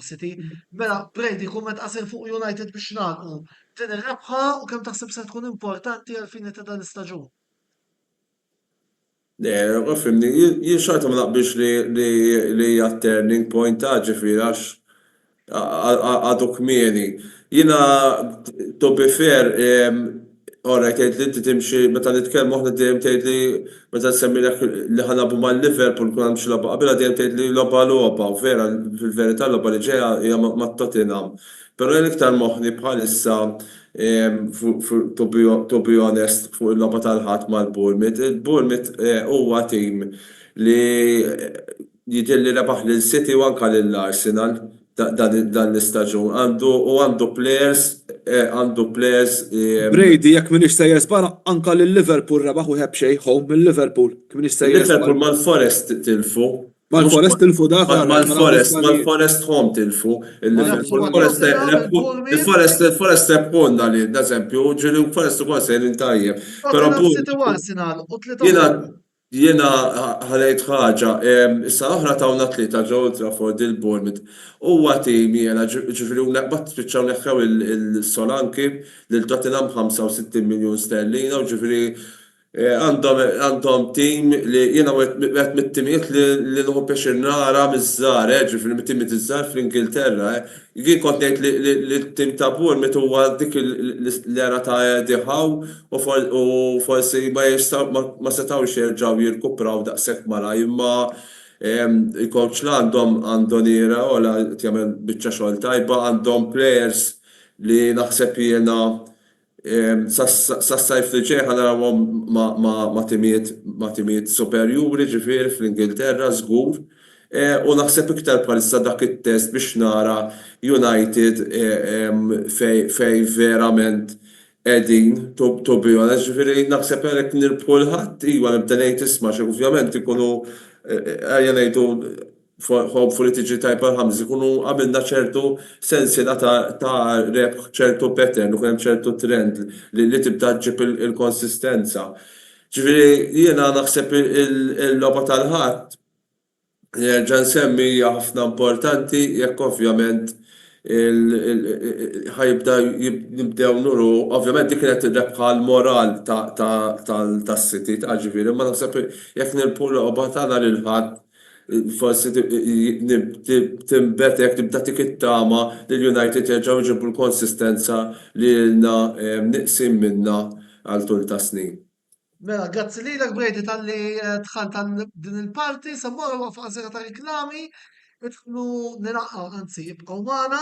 City. Mela Brady kun qed qasir fuq United biex nagħlqu. Din ir-rebħa u kemm taħseb se tkun importanti għal fini ta' dan l-istaġun. Fimni, jien xorta ma naqbilx li hija turning point ta' ġifieri għax għadu kmieni. Jiena to be fair, Alright, tgħid li inti timxi meta nitkellmu aħna dejjem tgħid li meta nsemmilek li ħanabu mal-Liverpool kun hemm xi logħba qabilha dejjem tgħid li logħba u vera fil-verità logħba li ġejja hija mat-Tottenham. Però jien iktar moħħni bħalissa to be honest fuq il-logħba tal-ħadd mal-Bournemouth. Il-Bournemouth huwa tim li jidilli rebaħ lil City u anke lill-Arsenal dan l-istaġun. Għandu players. Brady, jekk m'iniex sejjer żball anke lill-Liverpool rebaħ u ħeb xejn home mill-Liverpool. M'iniex sejjer Liverpool mal-Forest tilfu. Mal-Forest tilfu dak. Mal-Forest home tilfu. Il-Forest rebħonna li, eżempju, ġili Forest ukoll se jintajjeb. Jiena ħalejt ħaġa, issa aħna tawna tlieta ġew Trafford il-Bournemouth. Huwa tim jiena ġifieri naqbad spiċċaw neħħew il-Solanke lil Tottenham 65 miljun sterlina u ġifieri għandhom tim li jiena qed mit-timijiet li nħu pexxir nara miż-żgħar, ġifieri mit-timijiet iż-żgħar fl-Ingilterra. Jien kont ngħid li t-tim ta' Bournemouth huwa dik l-era ta' Eddie Howe u forsi ma setgħux jerġgħu jirkupraw daqshekk malaj imma il-coach għandhom Iraola jagħmel biċċa xogħol tajba, għandhom players li naħseb jiena sas-sajf li ġej ħanarawhom ma' timijiet superjuri ġifieri fl-Ingilterra żgur. U naħseb iktar bħalissa dak it-test biex nara United fej verament qegħdin to be honest, ġifieri naħseb hekk nirbħu l-ħadd iwa nibda ngħid isma' ovvjament ikunu ngħidu hopefully tiġi tajba l-ħamż ikunu għamilna ċertu sensiela ta' rebħ ċertu pattern u hemm ċertu trend li tibda ġib il-konsistenza. Ġifieri jiena naħseb il-logħba tal-ħadd nerġa' nsemmi hija ħafna importanti jekk ovvjament ħajibda jibdew nuru, ovvjament dik kienet ir-rebħa l-moral tas-City ta' ġifieri, ma naħseb jekk nilpu l-logħba tagħna lil ħadd forsi timbetek tibda tikittama li l-United jerġgħu jġibu l-konsistenza li lna niqsim minna għal tul ta' snin. Mela, grazzi lilek Brady tal-li tħalt din il-parti, sammora waqfa għazira ta' riklami, idħlu nilaqgħu, anzi jibqgħu magħna,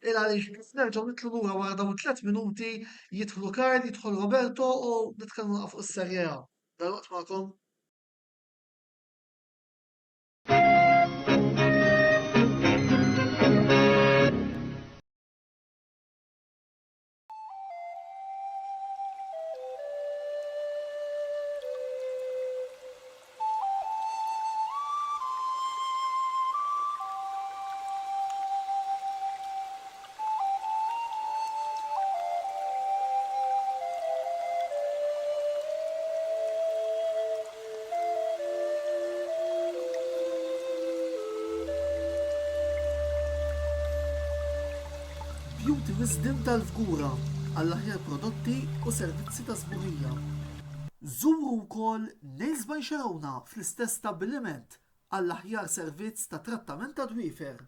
il għaliex kif nerġgħu nitlu lura wara dawn 3 minuti jidħlu Karl, jidħol Roberto u nitkellmu fuq is-Serje A. Dalwaqt magħkom. Beauty Wisdom tal-Fgura għall-aħjar prodotti u servizzi ta' sburija. Żuru wkoll Nails by Xarawna fl-istess stabbiliment għall-aħjar servizz ta' trattament ta' dwiefer.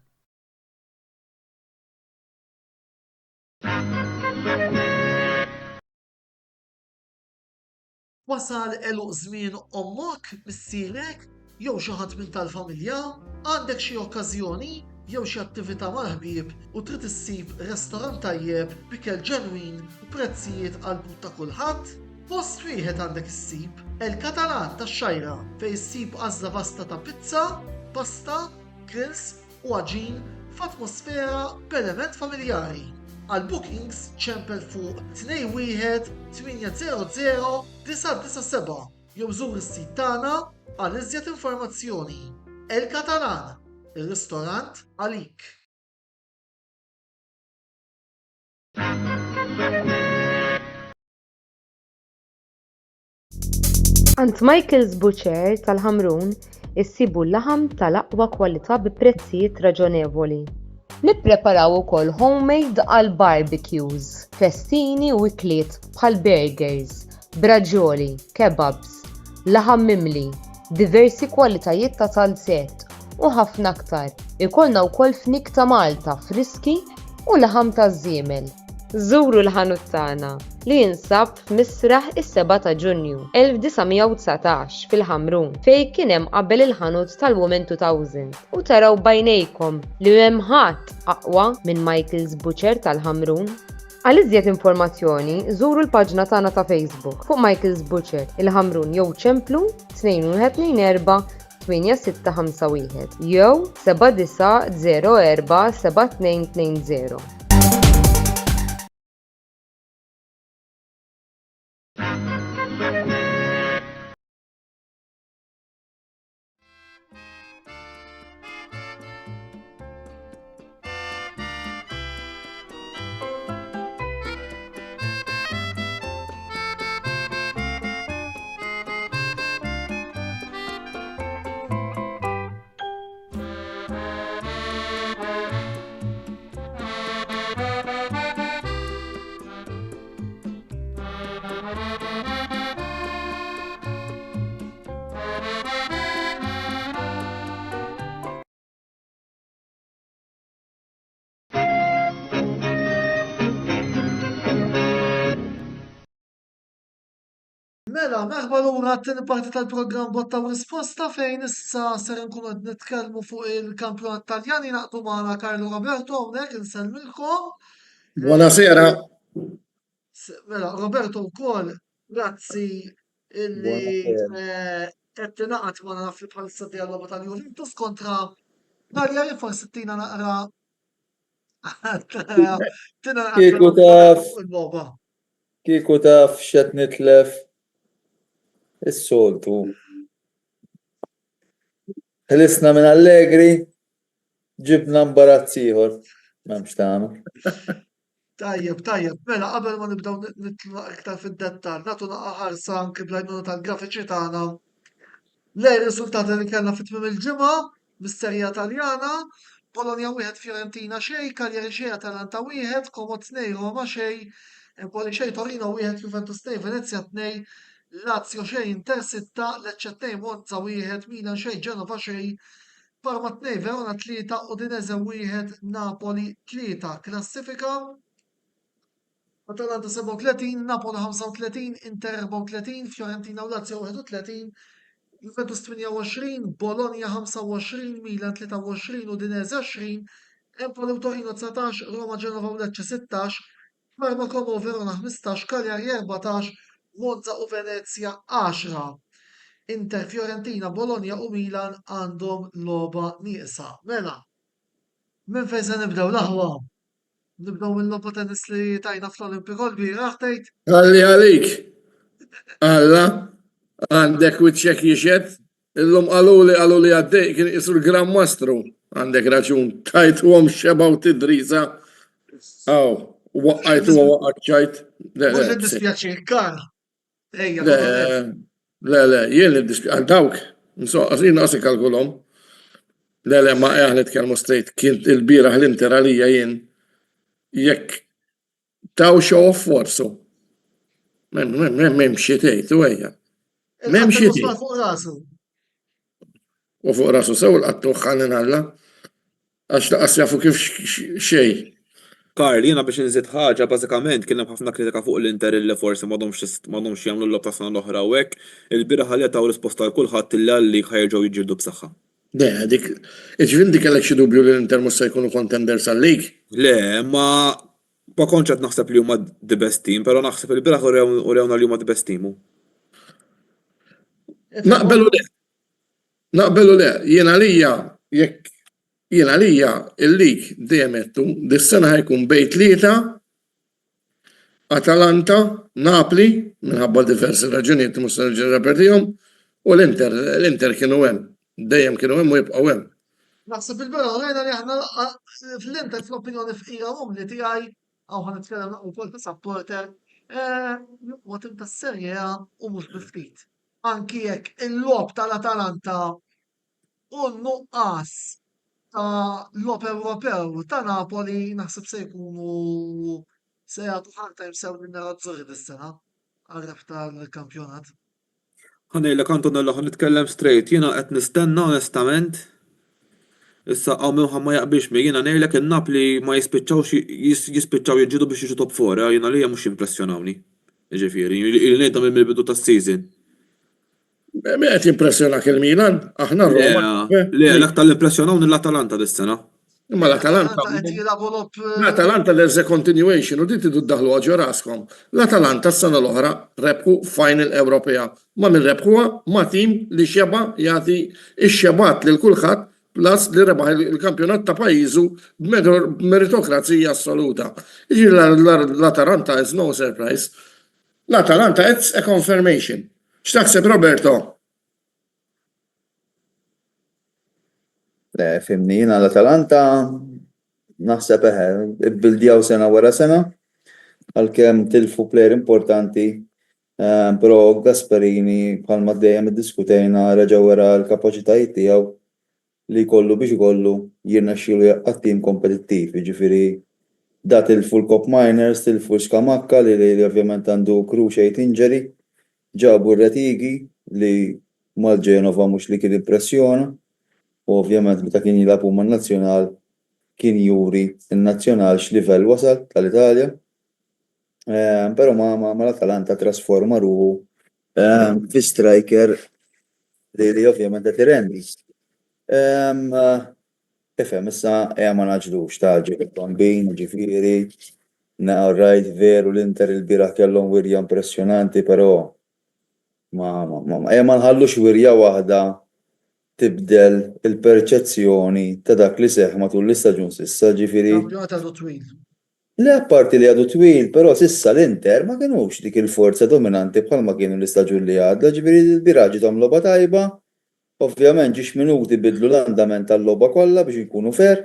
Wasal eluq żmien ommok, missierek, jew xi ħadd minn tal-familja, għandek xi okkażjoni jew xi attività mal-ħbieb u trid issib restorant tajjeb b'ikel ġenwin u prezzijiet qalbut ta' kulħadd, post wieħed għandek issib El-Katalan tax-Xajra fejn issib għażla vasta ta' pizza, pasta, grills u għaġin f'atmosfera b'element familjari. Għal bookings ċempel fuq 21 800 997 jew żur is-sit tagħna għal iżjed informazzjoni. El-Katalan, ir-ristorant għalik. Ant Michael's Butcher tal-Ħamrun issibu l-laħam tal-aqwa kwalità bi prezzijiet raġonevoli. Nippreparaw ukoll homemade għal barbecues, festini u ikliet bħal burgers, braġoli, kebabs, laħam mimli, diversi kwalitajiet ta' salsett u ħafna aktar. Ikollna wkoll fnik ta' Malta friski u laħam ta' żiemel. Żuru l-ħanut tagħna li jinsab f'Misraħ is-7 ta' Ġunju 1919 fil-Ħamrun fejn kien hemm qabel il-ħanut tal-Women 2000 u taraw bajnejkom li hemm ħadd aqwa minn Michael's Butcher tal-Ħamrun. Għal iżjed informazzjoni żuru l-paġna tagħna ta' Facebook fuq Michael's Butcher il-Ħamrun jew ċemplu 2124 8651 jew 7904 7220. Mela, merħba lura t-tieni parti tal-programm Botta u Risposta fejn issa ser nkunu qed nitkellmu fuq il-kampjonat Taljani naqdu magħna Carlo Roberto hawnhekk insellmilkom. Buonasera. Mela, Roberto wkoll grazzi illi qed tingħaqad ma naf li bħalissa dialogu tal-Juventus kontra Darja li forsi tina naqra Kieku taf. il-boba. Kieku taf x'qed nitlef is-soltu. ħlisna minn Allegri, ġibna mbarazz ieħor. M'hemmx tagħmel. Tajjeb, mela qabel ma nibdew nitlu iktar fid-dettall, nagħtu ħarsa anke bl-għajnuna tal-grafiċi tagħna. Lej riżultati li kellna fit-tmiem il-ġimgħa mis-serja Taljana, Bologna 1 Fiorentina xejn, Cagliari xejn Atalanta 1, Como 2 Roma xejn, Empoli xejn Torino 1, Juventus 2 Venezia 2, Lazio xejn Inter 6, Lecce 2 Monza 1, Milan xejn Genova xejn, Parma 2 Verona 3, Udinese 1, Napoli 3. Klassifika Atalanta 37, Napoli 35, Inter 34, Fiorentina u Lazio 31, Juventus 28, Bologna 25, Milan 23, Udinese 20, Empoli u Torino 19, Roma Genova u Lecce 16, Parma Como u Verona 15, Cagliari 14, Monza u Venezia 10. Inter, Fiorentina, Bologna u Milan għandhom logħba nieqsa. Mela, minn fejn se nibdew l-aħwa? Nibdew mill-logħba tennis li tajna fl-Olimpiko l-bieraħ tgħid? Għalli għalik. Alla, għandek wiċċek jixed, illum għalu li għaddej kien isu l-Gran Mastru. Għandek raġun, tajtu għom xebaw tidrisa. Aw, waqqajtu għu waqqaċċajt. Mux id-dispjaċi, kar. Ejja, Le, jien id-dispjaċ, dawk, għazin naqsi kalkulom. Le, ma għahnet kelmu straight, kien il-biraħ l-Inter għalija jien. Jekk taw show off forsu. Mem xietejt, u għajja. Mem xietejt. fuq rasu. U fuq rasu sew l-qattu xanin għalla. Għax laqas jafu kif xej. Karl, jiena biex nżid ħaġa, bażikament kien hemm ħafna kritika fuq l-Inter li forsi m'għadhomx jagħmlu l-lob ta' sena l-oħra u hekk, il-bieraħ ħalli taw risposta għal kulħadd li ħajġgħu jiġġieldu b'saħħa. De, dik, iġvin dik għalek xi dubju li l-Inter mus se jkunu contenders għal-lig? Le, ma kontx qed naħseb li huma the best team, però naħseb il-bieraħ urewna li huma the best team. Naqbelu le, jiena lija il-lig demettu dis-sena ħajkun bejn tlieta Atalanta, Napoli, minħabba diversi raġunijiet mhux se nerġa' nirrepetihom, u l-Inter kienu hemm, dejjem kienu hemm u jibqgħu hemm. Naħseb il-bira għajna li aħna fl-Inter fl-opinjoni f'ira li tiegħi għaw ħan nitkellem u kol ta' supporter, għatim ta' serja u mhux biftit. Anki jekk il-lob tal-Atalanta u nuqqas ta' lob Ewropew ta' Napoli naħseb se jkunu se jagħtu ħarta jimsew minn narazzuri dis-sena għarref tal-kampjonat. Ħanejlek Antonella ħan nitkellem straight, jiena qed nistenna onestament. Issa għaw minn ma jaqbix mi, jiena ngħidlek in-Napli ma jispiċċaw jiġġieldu biex jiġu top 4, jiena li mhux impressjonawni. Ġifieri, li ngħidha mill-bidu tas-season. Qed jimpressjonak il-Milan, aħna Roma. Le, l-ak tal-impressjonawni l-Atalanta dis-sena. Imma l-Atalanta there's a continuation u di tidu ddaħlu għaġu raskom. L-Atalanta s-sena l-oħra rebħu Final Ewropea. Ma minn rebħuha ma tim li xeba jagħti x-xebat lil kulħadd plus li rebaħ il-kampjonat ta' pajizu b'meritokrazija assoluta. L-Atalanta is no surprise. L-Atalanta it's a confirmation. X'taħseb Roberto? Fimni, jina l-Atalanta naħseb ibbildjaw sena wara sena għal-kem tilfu plejer importanti, pero Gasperini bħalma dejjem iddiskutejna reġa' wara l-kapaċitajiet tiegħu li jkollu biex ikollu jirnexxielu jaqqat tim kompetittiv, jiġifieri da tilfu l-Cop Miners, tilfu Xkamakka li ovvjament għandu cruciate injury, ġabu r-Retigi li mal-Ġenova mhux li kien impressjona, u ovvjament meta kien jilagħbu man-Nazzjonal kien juri n-Nazzjonal x'livell wasal tal-Italja. Però ma l-Atalanta trasforma ruħu fi striker li ovvjament qed irendi. Ifhem issa ma naġlux taġi bambin, ġifieri, rajt veru l-Inter il-bieraħ kellhom wirja impressjonanti, però ma nħallux wirja waħda tibdel il-perċezzjoni ta' dak li seħħ matul l-istaġun sissa, ġifieri. Kampjonat għadu twil. Le apparti li għadu twil, però sissa l-Inter ma kienux dik il-forza dominanti bħalma kienu l-istaġun li għadda, ġifieri l-biraġi tom logħba tajba, Ovvjament ġiex minuti bidlu l-andament tal-logħba kollha biex ikunu fair,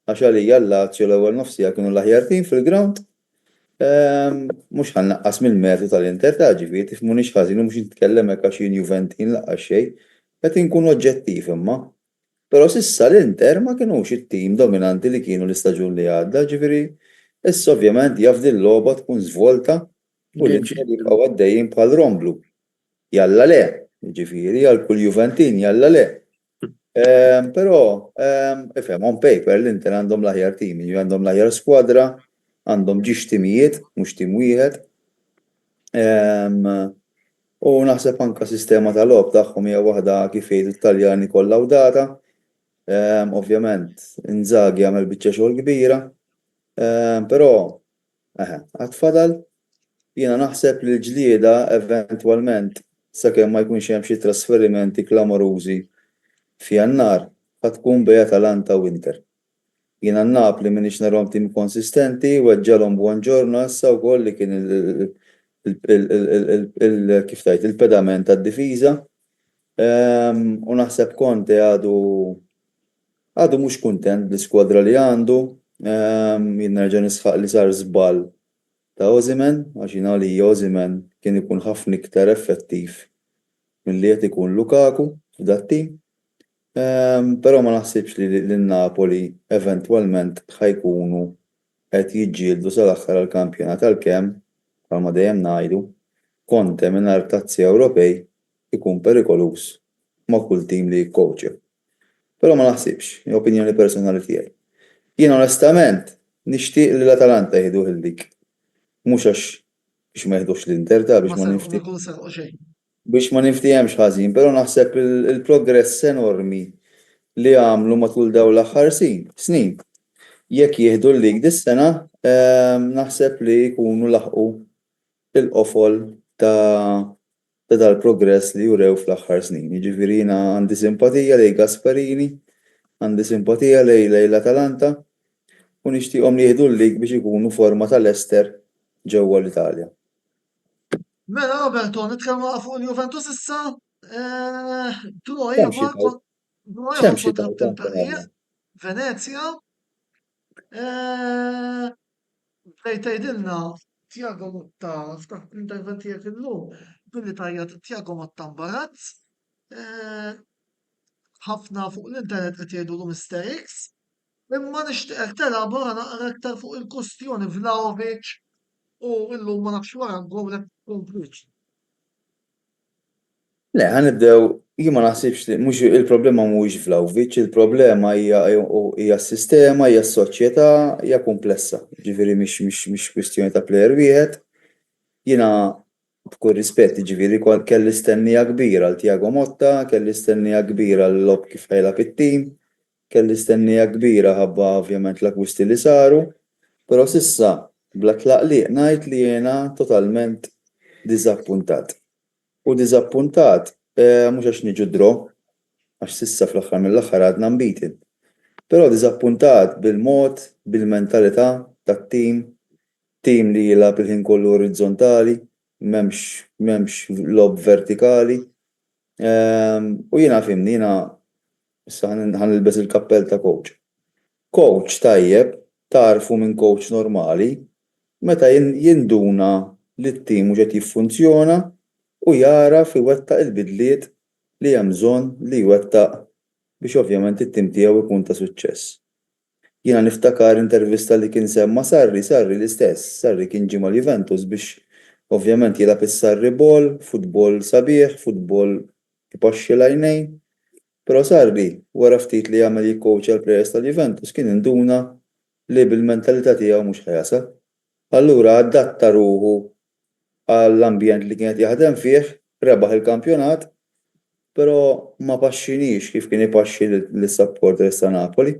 għax għalija l-Lazio l-ewwel nofsija kienu l-aħjar tim fil-ground. Mhux ħannaqqas mill-mertu tal-Inter ta' ġifieri tifhmunix ħażin u mhux nitkellem hekk għax jien Juventin laqqas xejn, qed inkun oġġettiv imma. Però s'issa l-Inter ma kinux it-tim dominanti li kienu l-istaġun li għadda, ġifieri issa ovvjament jaf din l-logħba tkun żvolta u l-Inter jibqgħu għaddejjin bħal romblu. Jalla le, ġifieri għal kull Juventin jalla le. Però ifhem on paper l-Inter għandhom l-aħjar tim, għandhom l-aħjar skwadra, għandhom ġiex timijiet, mhux tim wieħed. U naħseb anke sistema tal-logħob tagħhom hija waħda kif jgħidu t-Taljani kollaudata. Ovvjament Inzaghi jagħmel biċċa xogħol kbira. Però għad-fadal jiena naħseb li l-ġlieda eventwalment sakemm ma jkunx hemm xi trasferimenti klamorużi f'Jannar ħad tkun bejn Atalanta u Inter. Jiena n-Napoli m'iniex narhom tim konsistenti, weġġalhom buongiorno issa wkoll li kien kif tgħid il-pedament tad-difiża. U naħseb Conte għadu mhux kuntent bl-iskwadra li għandu. Jien nerġa' nisħaq li sar żball ta' Osimhen, għax jien għalija Osimhen kien ikun ħafna iktar effettiv milli qed ikun Lukaku f'dat-tim. Però ma naħsibx li l-Napoli eventwalment ħajkunu qed jiġġieldu sal-aħħar għall-kampjonat għalkemm bħalma dejjem ngħidu Conte mingħajr tazzi Ewropej ikun perikolus ma' kull tim li jikkoċja. Però ma naħsibx, opinjoni personali tiegħi. Jien onestament nixtieq li l-Atalanta jieħdu dik. Mhux għax biex ma jieħdux l-Inter ta' biex ma niftihemx ħażin, però naħseb il-progress enormi li għamlu matul dawn l-aħħar snin. Jekk jieħdu l-lig dis-sena, naħseb li jkunu laħqu il-qofol ta' dal-progress li jurew fl-aħħar snin. Jiġifieri jiena għandi simpatija lejn Gasperini, għandi simpatija lejn l-Atalanta u nixtieqhom li jieħdu l-lig biex ikunu forma tal-Ester ġewwa l-Italja. Mela Roberto, nitkellmu fuq il-Juventus issa. Troja kontra Temperlej, Venezia. Tgħidilna Thiago Motta f'dak l-intervent tiegħek illum billi tajjat Thiago Motta Mbarazz. Ħafna fuq l-internet qed jgħidulu Mr. X. Imma nixtieqek telabora naqra aktar fuq il-kustjoni Vlahovic u illum ma nafx wara ngowlek kompluċ. Le, ħanibdew, jien ma naħsibx li mhux il-problema mhuwiex Vlahovic, il-problema hija s-sistema, hija s-soċjetà, hija komplessa. Ġifieri mhix kwistjoni ta' plejer wieħed. Jiena b'kull rispett, ġifieri kelli stennija kbira għal Thiago Motta, kelli stennija kbira l-lob kif ħajlab it-tim, kelli stennija kbira ħabba ovvjament l-akkwisti li saru, però s'issa bla tlaqliq ngħid li jiena totalment diżappuntat. U diżappuntat mhux għax niġu draw, għax s'issa fl-aħħar mill-aħħar għadna mbeaten. Però diżappuntat bil-mod, bil-mentalità tat-tim, tim li jilgħab il-ħin kollu orizzontali, m'hemmx lob vertikali. U jiena fimni, jiena issa ħanilbes il-kappell ta' coach. Coach tajjeb, tarfu minn coach normali, meta jinduna li t-tim mhux qed jiffunzjona u jara fi wettaq il-bidliet li hemm bżonn li jwettaq biex ovvjament it-tim tiegħu jkun ta' suċċess. Jiena niftakar intervista li kien semma Sarri l-istess. Sarri kien ġie mal-Juventus biex ovvjament jilgħab is-Sarri ball, futbol sabiħ, futbol ipaxxi l-għajnejn. Però Sarri wara ftit li jagħmel jikkoċja l-plejers tal-Juventus kien induna li bil-mentalità tiegħu mhux ħajasal. Allura adatta ruħu għall-ambjent li kienet jaħdem fih, rebaħ il-kampjonat, però ma paxxinix kif kien ipaxxi lis-supporters ta' Napoli.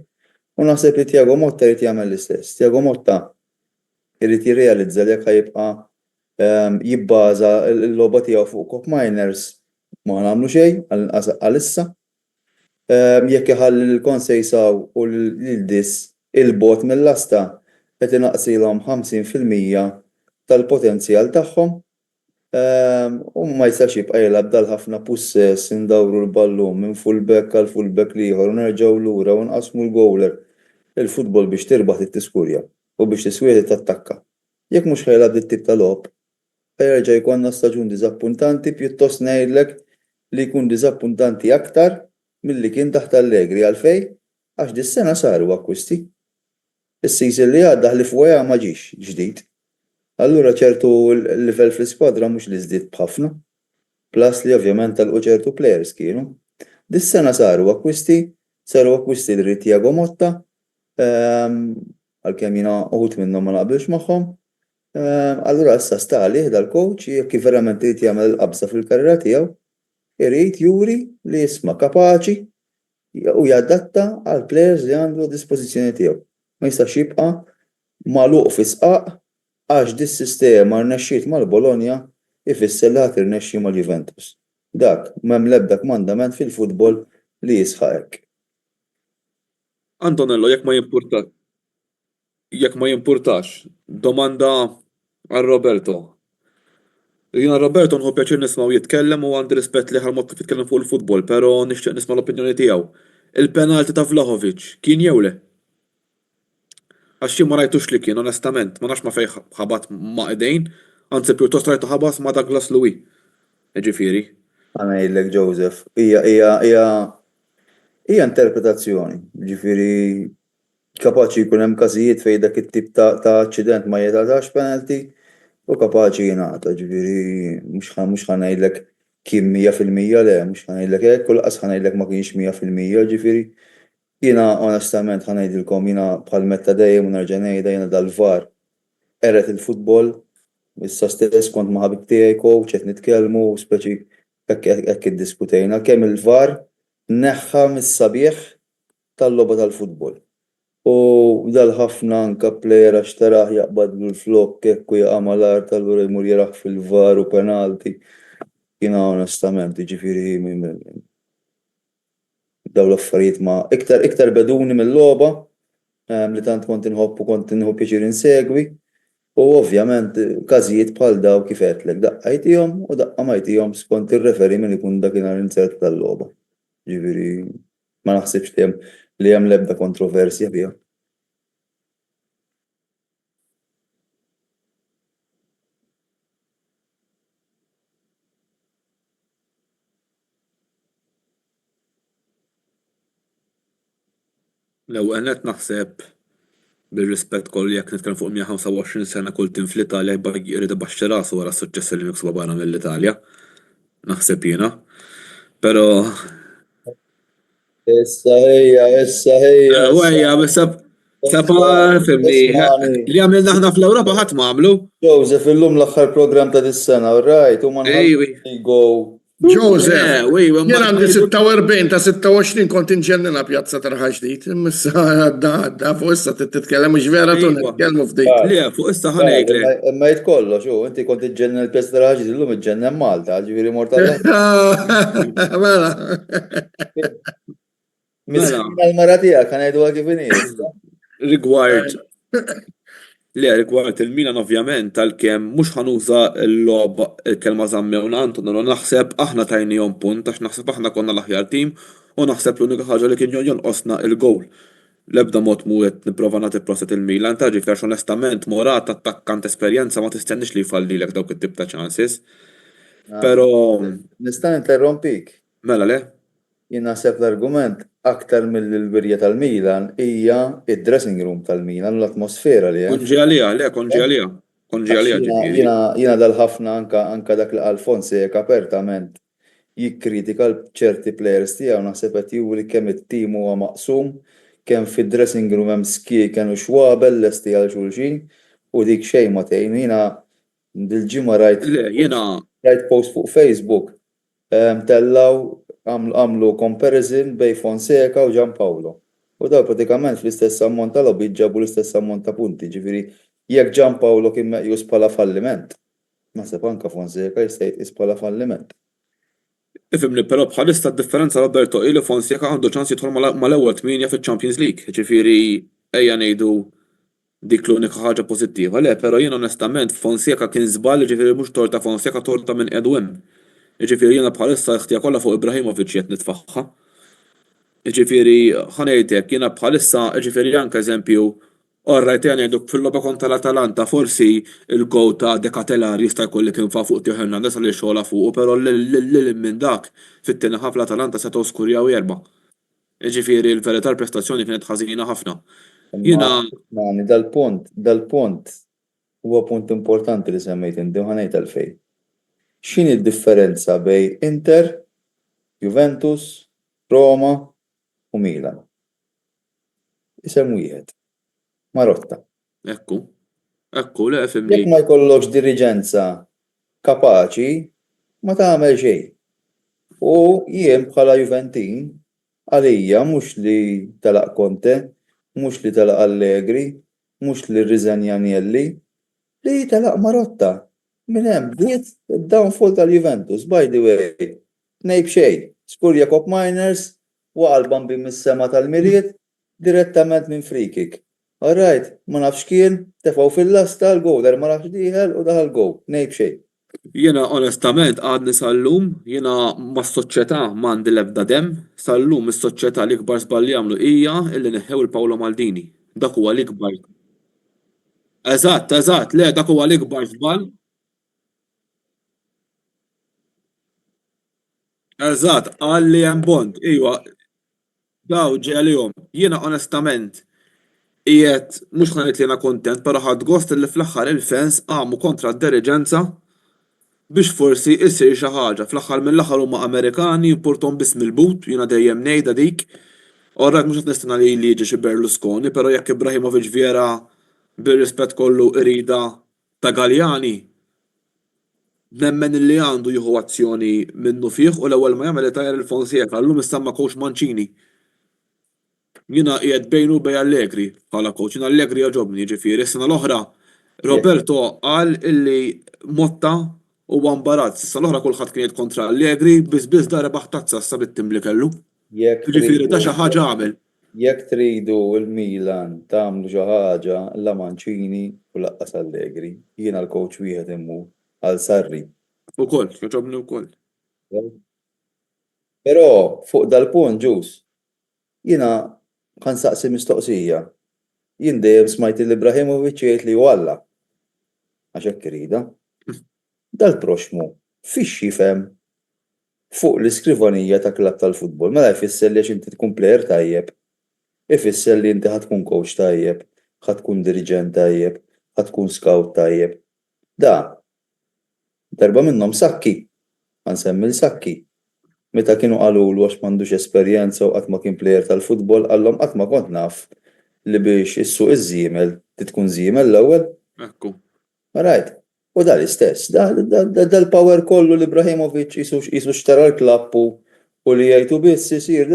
U naħseb li Thiago Motta jrid jagħmel l-istess. Thiago Motta jrid jirrealizza li jekk ħajibqa' jibbaża l-logħba tiegħu fuq Cup Miners ma nagħmlu xejn għalissa. Jekk iħalli l-Konsejsaw u l-Dis il-bot mill-asta qed inaqsilhom 50% tal-potenzjal tagħhom, U ma jistax jibqa' jilgħab dal-ħafna pussess indawru l-ballun minn fullback għal fullback ieħor u nerġgħu lura u nqasmu l-goaler. Il-futbol biex tirbaħ tiskurja u biex tiswiet tattakka. Jekk mhux ħajlab dit-tip ta' logħob, ħajrġa' jkollna staġun diżappuntanti pjuttost ngħidlek li jkun diżappuntanti aktar milli kien taħt Allegri għalfejn għax dis-sena saru akkwisti. Is-season li għadda ħlif wejja ma ġiex ġdid. Allura ċertu l-livell fl-iskwadra mhux li żdied b'ħafna. Plus li ovvjament talqu ċertu players kienu. Dis-sena saru akkwisti li Thiago Motta, għalkemm jiena uħud minnhom ma naqbilx magħhom. Allura issa sta għalih dal-coach jekk kif verament irid jagħmel il-qabża fil-karriera tiegħu, irid juri li jisma' kapaċi u jadatta għal players li għandu dispożizzjoni tiegħu. Ma jistax jibqa' magħluq fi sqaq għax dis-sistema rnexxiet mal-Bologna ifisser li ħadd irnexxi mal-Juventus. Dak m'hemm l-ebda kmandament fil-futbol li jisħaq hekk. Antonello, jekk ma jimpurtax, domanda għal Roberto. Jiena Roberto nħu pjaċir nismaw jitkellem u għandi rispett li ħal-mod kif jitkellem fuq il-futbol, però nixtieq nisma' l-opinjoni tiegħu. Il-penalti ta' Vlahovic kien jew le? Għax jien ma rajtux li kien, onestament, ma nafx ma fejn ħabat ma' idejn, anzi pjuttost rajtu ħabas ma' Douglas Louis. Ġifieri. Għana jillek Joseph, hija interpretazzjoni, ġifieri kapaċi jkun hemm każijiet fejn dak it-tip ta' aċċident ma jingħatax penalty u kapaċi jingħata, ġifieri mhux ħanajdlek kien 100% le, mhux ħanajdlek hekk u lanqas ħanajdlek ma kienx 100%, ġifieri jiena onestament ħanajdilkom jiena bħal metta dejjem u nerġa' ngħidha jiena dal-VAR eret il-futbol, issa stess kont ma' ħabib tiegħi coach qed nitkellmu speċi hekk iddiskutejna kemm il-VAR neħħa mis-sabiħ tal-logħba tal-futbol. U dal-ħafna anke plejer għax taraħ jaqbadlu l-flok hekk u jaqa' mal-art allura jmur jaraħ fil-VAR u penalti. Jiena onestament jiġifieri dawn l-affarijiet ma iktar beduni mill-logħba li tant kont inħu pjaċir insegwi u ovvjament każijiet bħal daw kif għedlek daqqa jtihom u daqqa ma jtihom skont ir-referi min ikun dakinhar insert tal-logħba. Ġifieri ma naħsibx li hemm l-ebda kontroversja fiha. L-ewwel qed naħseb bir-rispett kollu jekk nitkellem fuq 125 sena kull tim fl-Italja jrid ibaxxi rasu wara s-suċċess li miksuba barra mill-Italja. Naħseb jiena. Però Issa hija. Wejja, sab fimni. Li għamilna aħna fl-Ewropa ħadd ma għamlu. Joseph illum l-aħħar programm ta' dis-sena, right? U ma go. Joseph, jien għandi 46 ta' 26 kont inġennina pjazza tarħa ġdid. Imissa għadda fuq issa titkellem mhux vera tu nitkellmu f'dik. Le, fuq issa ħanejlek. Imma jitkollox, inti kont iġġenna l-pjazza tarħa ġdid illum iġġenna Malta, ġifieri mortalla. Mela. Mal-mara tiegħek ħanejdu kif inhi. Rigward il-Milan ovvjament tal-kemm mhux ħanuża l-logħba il-kelma żammewna Antonello naħseb aħna tajnihom punt għax naħseb aħna konna l-aħjar tim u naħseb l-unika ħaġa li kien jonqosna il-gowl. L-ebda mod mu qed nipprova nagħti proset il-Milan ta' ġifier onestament Morat attakkant esperjenza ma tistennix li jfallilek dawk it-tip ta' chances. Però nista' interrompik. Mela le? Jien naħseb l-argument aktar mill-birja tal-Milan hija id-dressing room tal-Milan l-atmosfera li hemm. Konġi għalija ġifieri. Jiena dal-ħafna anka dak li Fonseca apertament jikkritika ċerti players tiegħu naħseb qed juri kemm it-tim huwa maqsum, kemm fid-dressing room hemm ski kienu xwabel lesti għal xulxin u dik xejn ma tgħin. Jiena dil-ġimgħa rajt post fuq Facebook tellaw għamlu comparison bej Fonseca u Gianpaolo. U daw pratikament fl-istess ammont ta' logħbi ġabu l-istess ammont ta' punti. Ġifieri jekk Gianpaolo kien meqjus bħala falliment, naħseb anke Fonseca jista' jitqies bħala falliment. Ifhimni però bħalissa d-differenza Roberto ili Fonseca għandu ċans jidħol mal-ewwel 8 fiċ-Champions League. Ġifieri ejja ngħidu Dik l-unika ħaġa pożittiva. Le, però jien onestament Fonseca kien żball, ġifieri mhux torta Fonseca, torta minn Edwin. Ġifieri jiena bħalissa ħtija kollha fuq Ibrahimovic qed nitfaħħa. Ġifieri ħanejdek jiena bħalissa ġifieri anke eżempju orrajt jgħiduk fil-logħba kontra l-Atalanta forsi il-gow ta' Decatelari jista' jkolli kien fa' fuq Teo Hernandez li xogħla fuq, però lil minn dak fit-tieni ħaf l-Atalanta setgħu skurjaw erba'. Ġifieri l-verità l-prestazzjoni kienet ħażina ħafna. Jiena Mani, dal-punt huwa punt importanti li semmejt inti ħanejt għalfejn. X'inhi d-differenza bejn Inter, Juventus, Roma u Milan? Isem wieħed. Marotta. Ekku, le fimni. Jekk ma jkollokx diriġenza kapaċi, ma tagħmel xejn. U jien bħala Juventin għalija mhux li talaq Conte, mhux li talaq Allegri, mhux li rriżenja Agnelli, li talaq Marotta. Minn hemm bdiet id-downfall tal-Juventus, by the way. Ngħid xejn, skur Jakob Miners waqal bambi mis-sema tal-miriet direttament minn free kick. All right, ma nafx kien, tefgħu fil-lasta l-goler, ma nafx diħel u daħal go, ngħid xejn. Jiena onestament għadni sal-lum, jiena ma' s-soċjetà m'għandi l-ebda dem, sal-lum is-soċjetà li kbar żball li jagħmlu hija illi neħħew il-Paolo Maldini. Dak huwa l-ikbar. Eżatt, le dak huwa l-ikbar żball. Eżatt, qal li hemm bond, iwa. Daw ġelihom. Jiena onestament qiegħed mhux ħanejt li jiena kuntent, però ħadd gost li fl-aħħar il-fans qagħmu kontra d-diriġenza biex forsi issir xi ħaġa. Fl-aħħar mill-aħħar huma Amerikani jimpurtom bism il-but, jiena dejjem ngħidha dik. Orrajt mhux qed nistenna li jiġi xi Berlusconi, però jekk Ibrahimovic vera bir-rispett kollu irida ta' Galjani, nemmen li għandu jieħu azzjoni minnu fih u l-ewwel ma jagħmel itajjar il-Fonseca, llum istamma coach Mancini. Jiena qiegħed bejnu bej Allegri bħala coach, jiena Allegri jogħġobni ġifieri. Is-sena l-oħra Roberto qal illi Motta huwa imbarazz. Issa l-oħra kulħadd kien jgħid kontra Allegri biss dar rebaħ tazza sa bit-tim li kellu. Ġifieri da xi ħaġa għamel. Jekk tridu il-Milan tagħmlu xi ħaġa la Mancini u laqqas Allegri. Jiena l-coach wieħed immu għal Sarri. Ukoll, jogħġobni wkoll. Però fuq dal-punt ġus, jiena ħansaqsi mistoqsija. Jien dejjem smajt l-Ibrahimovic jgħid li walla. Għax hekk irida. Dal-proxmu fix jifhem fuq l-iskrivanija ta' klabb tal-futbol. Mela jfisser li għax inti tkun plejer tajjeb. Ifisser li inti ħadd tkun coach tajjeb, ħadd tkun diriġent tajjeb, ħadd tkun scout tajjeb. Darba minnhom Sakki. Ħansemmi l-Sakki. Meta kienu qalulu għax m'għandux esperjenza u qatt ma kien plejer tal-futbol, għallhom qatt ma kont naf li biex issuq iż-żiemel tkun żiemel l-ewwel. Ekku. Right. U da l-istess, dal-power kollu li Ibrahimovic jisu xtara l-klapp u li jgħidu biss isir,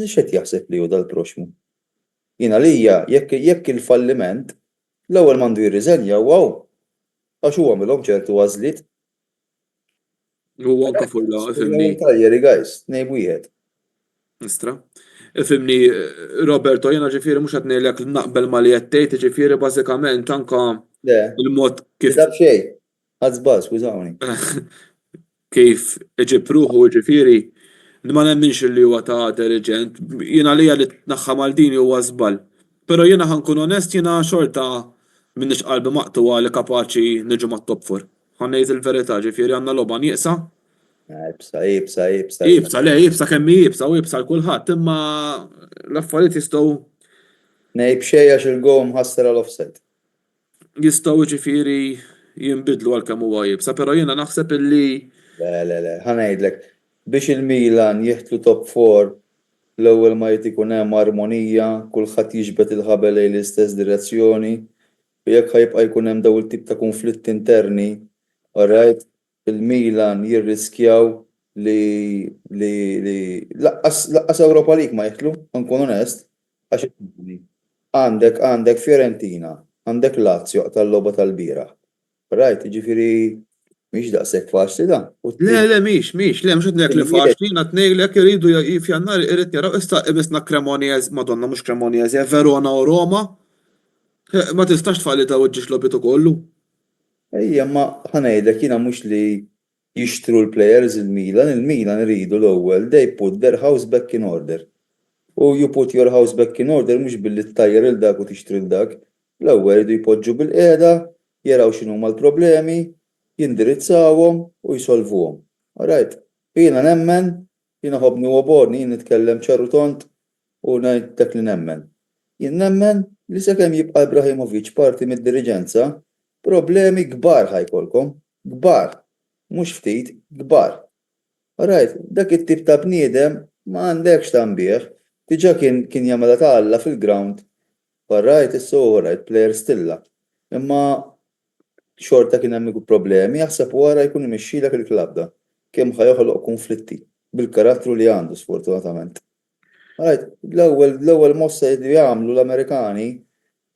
xed jaħseb li hu dal-proxmu. Jiena lija jekk il-falliment l-ewwel m'għandu jirriżenja wow. Għax huwa għamilhom ċertu għażliet. U anke fulla, ifhimni. Tajjeri guys, ngħid wieħed. Istra. Ifhimni Roberto, jiena ġifieri mhux qed ngħidlek naqbel ma li qed tgħid, ġifieri bażikament anke il-mod kif Kif xejn. Ħadd skużawni. kif iġib ruħu ġifieri ma nemminx li huwa ta' diriġent. Jiena lija li tnaħħa Maldini huwa żball. Però jiena ħankun onest jiena xorta minnix qalbi maqtuwa li kapaċi niġu mat-top 4. Ħannejt il-verità ġifieri għandna logħba nieqsa. Ibsa kemm jibsa u jibsa l-kulħadd, imma l-affarijiet jistgħu Ngħid xejn għax il-gow mħassar l-offset. jistgħu ġifieri jinbidlu għalkemm huwa jibsa, però jiena naħseb illi Le, ħanajdlek. Biex il-Milan jieħtlu top 4 l-ewwel ma jrid ikun hemm armonija, kulħadd jiġbed il-ħabel lejn l-istess direzzjoni, u jekk ħajbqa' jkun hemm dawn il-tip ta' konflitt interni, alright, il-Milan jirriskjaw li laqqas Ewropa League ma jieħtlu, nkun onest, għax għandek Fiorentina, għandek Lazio tal-logħba tal-bieraħ. Right, ġifieri mhix daqshekk faċli da. Le, mhix qed ngħidlek li faċli, qed ngħidlek iridu f'Jannar irid jaraw issa qibisna Cremonese, Madonna mhux Cremonese, Verona u Roma. Ma tistax tfalli ta' uġġiex lobitu kollu. Ejja, ma ħanejdek jiena mhux li jixtru l-players il-Milan iridu l-ewwel they put their house back in order. U you put your house back in order mhux billi ttajjer il dak u tixtri l-dak. L-ewwel iridu jpoġġu bil-qiegħda, jaraw x'inhuma l-problemi, jindirizzawhom u jsolvuhom. Alright, jiena nemmen, jiena ħobni u borni jien nitkellem ċarru tont u ngħid dak li nemmen. Jien nemmen li sakemm jibqa' Ibrahimovic parti mid-diriġenza, problemi kbar ħajkolkom, kbar, mhux ftit, kbar. Alright, dak it-tip ta' bniedem ma għandekx tanbih, diġà kien jagħmilha ta' Alla fil-ground. Alright, issa alright, player stilla. Imma xorta kien hemm problemi, jaħseb wara jkun imexxilek il-klabb da. Kemm ħajoħloq konflitti bil-karattru li għandu sfortunatament. Alright, l-ewwel mossa li jagħmlu l-Amerikani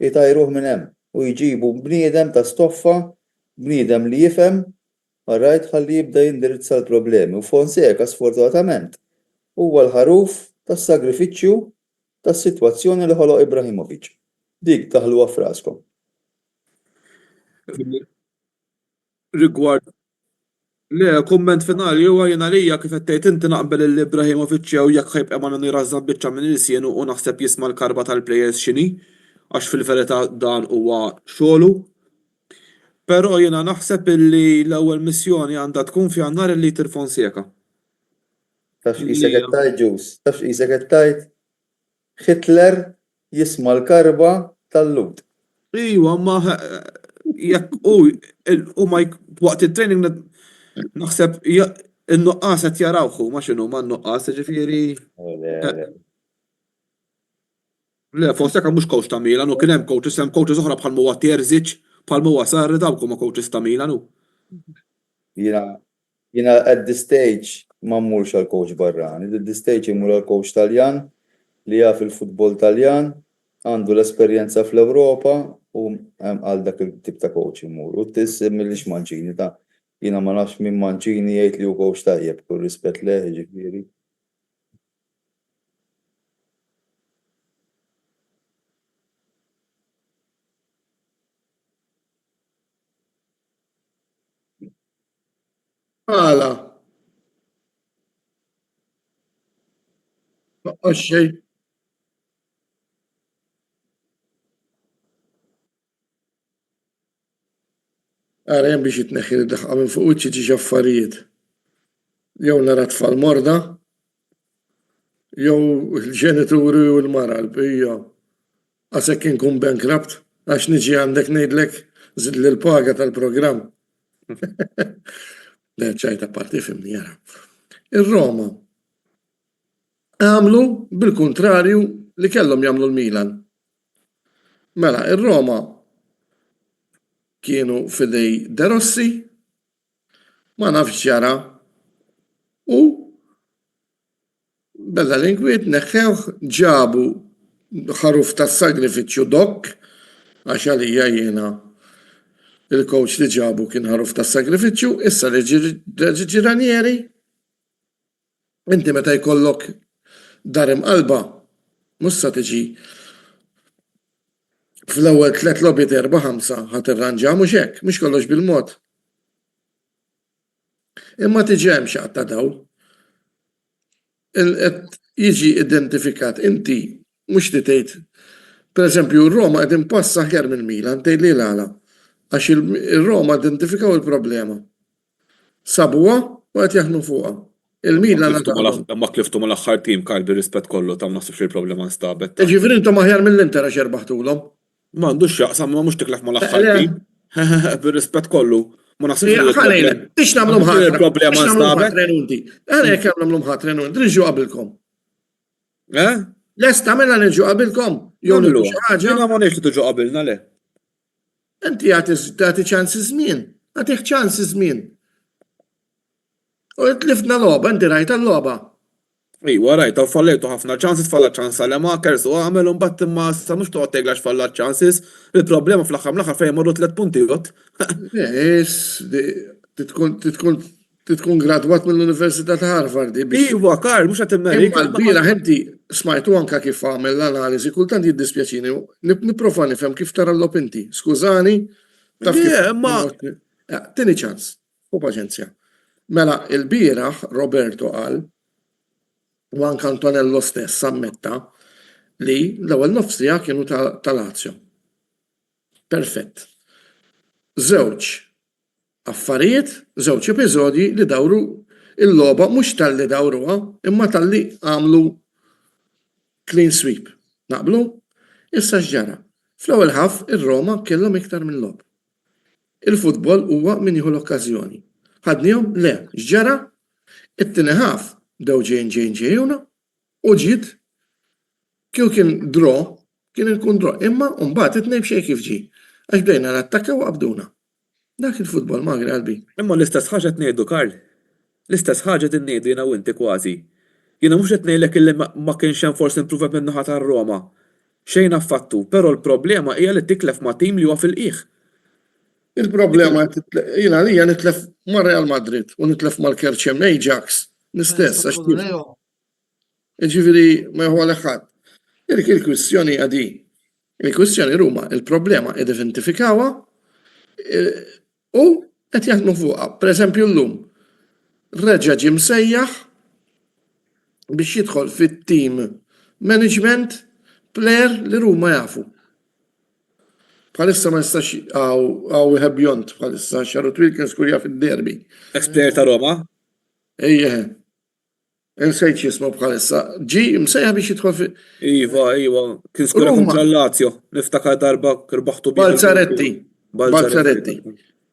jitajruh minn hemm u jġibu bniedem ta' stoffa, bniedem li jifhem, alright, ħalli jibda jindirizza l-problemi. U Fonseca sfortunatament huwa l-ħaruf tas-sagrifiċċju tas-sitwazzjoni li ħoloq Ibrahimovic. Dik taħluha f'raskom. Rigward le, komment finali huwa jiena lija kif qed tgħid inti naqbel l-Ibrahimovic jew jekk ħajbqa' ma nirażżab biċċa minn il-sien u naħseb jisma' l-karba tal-plejers x'inhi, għax fil-verità dan huwa xogħlu. Però jiena naħseb illi l-ewwel missjoni għandha tkun f'Jannar illi tir Fonseca. Tafx qisek qed tajt ġus, tafx qisek qed tajt Hitler jisma' l-karba tal-lut. Iwa, ma jekk u ma waqt it-training naħseb in-nuqqas qed jarawħu ma x'inhu ma n-nuqqas ġifieri. Le, Fonseca mhux coach ta' Milan u kien hemm coaches oħra bħal huwa Terzic, bħal huwa Sarri dawk huma coaches ta' Milan u. Jiena at this stage ma mmurx għal coach barrani, at this stage imur għal coach Taljan li jaf il-futbol Taljan, għandu l-esperjenza fl-Ewropa u għal dak il-tip ta' coach imur. U tissim millix Mancini ta' jiena ma nafx minn Mancini jgħid li hu coach tajjeb, kull rispett leħ ġifieri. Għala. Maqqax xejn. Għara jem biex jitneħħi id-daħqa minn fuq uċċi ġiġi affarijiet. Jew nara tfal morda, jew il-ġenituri u l-mara l-bija. Għasek inkun bankrupt, għax niġi għandek ngħidlek żid l-paga tal-programm. Le ċajta parti fimni jara. Ir-Roma għamlu bil-kontrarju li kellhom jagħmlu l-Milan. Mela, ir-Roma kienu fidej De Rossi, ma nafx ġara, u bella l-inkwiet neħħew ġabu ħaruf tas-sagrifiċċju dok, għax għalija jiena il-coach li ġabu kien ħaruf tas-sagrifiċċju, issa li ġiranieri, inti meta jkollok darim qalba, mussa tiġi fl-ewwel 3 logħbiet 4-5 ħadd irranġa mhux hekk, mhux kollox bil-mod. Imma tiġi hemm xi qatt ta' dawl. Jiġi identifikat inti mhux li tgħid. Pereżempju r-Roma qed impassa aħjar mill-Milan tgħid li għala għax ir-Roma identifikaw il-problema. Sabuha u qed jaħdmu fuqha. Il-Milan ma kliftu mal-aħħar tim kalbi rispett kollu ta' naħsibx il-problema nstabet. Ġifieri intom aħjar mill-Inter għax jerbaħtulhom. M'għandux x'jaqsam ma mhux tiklef mal-aħħar tim. Bir-rispett kollu. Ma naħsibx Biex nagħmlu mħatra. il-problema nstabet. Għalhekk nagħmlu mħatra nriġu qabilkom. Eh? Lesta mela niġu qabilkom. Jew nagħmlu xi ħaġa. Jiena ma ngħidx li tiġu qabilna le. Inti għati ċansi żmien, għatih ċansi żmien. U tlifna logħba, inti rajta l-logħba. Iwa rajta, fallejtu ħafna ċansis falla ċansa li ma kersu għamel un batt imma sa mux toqgħod teglax falla ċansis, il-problema fl-aħħar mill-aħħar fejn morru 3 punti jgħod. Titkun gradwat mill-Università ta' Harvard. Iwa, Karl, mux għat Imma l-bira ħenti smajtu anka kif għamel l-analiżi, kultant jiddispjaċini, nipprova nifhem kif tara l-opinti. Skużani, taf kif. Le, ma- Tini ċans, u paċenzja. Mela, il-bieraħ Roberto qal, u anka Antonello stess sammetta li l-ewwel nofsija kienu tal-Lazio. Perfett. Żewġ affarijiet, żewġ episodji li dawru il-logħba mhux tal-li dawruha, imma tal-li għamlu clean sweep. Naqblu? Issa x'ġara. Fl-ewwel ħaf ir-Roma kellhom iktar minn lob. Il-futbol huwa min jieħu l-okkażjoni. Ħadnihom le, x'ġara? It-tieni ħaf dew ġejjuna u ġiet kieku kien ikun draw, imma mbagħad it-tnejn b'xejn kif ġie. Għax bdejna nattakkaw u qabduna. Dak il-futbol magri qalbi. Imma l-istess ħaġa tnejdu, Karl. L-istess ħaġa tnejdu jiena u inti kważi. Jiena mhux qed ngħidlek illi ma kienx hemm forsi improvement min naħa tar-Roma. Xejn affattu, però l-problema hija li tiklef ma' tim li huwa fil-qiegħ. Il-problema jiena li nitlef mar Real Madrid u nitlef mal-Kerċem Ajax l-istess għax ġifieri ma jħu għal ħadd. Il-kwistjoni għadi. Il-kwistjoni Ruma, il-problema identifikawha u qed jaħdmu fuqha. Pereżempju llum reġa' ġie msejjaħ biex jidħol fit-team management player li Ruma jafu. Bħalissa ma jistax għaw bjont bħalissa Xarut Wilkins kurja fid-derbi. Ex-player ta' Roma? Ejje. Nsejt jismu bħalissa. Ġi msejjaħ biex jidħol fi. Iva, kien skura kontra l-Lazio, niftakar darba kirbaħtu Balzaretti.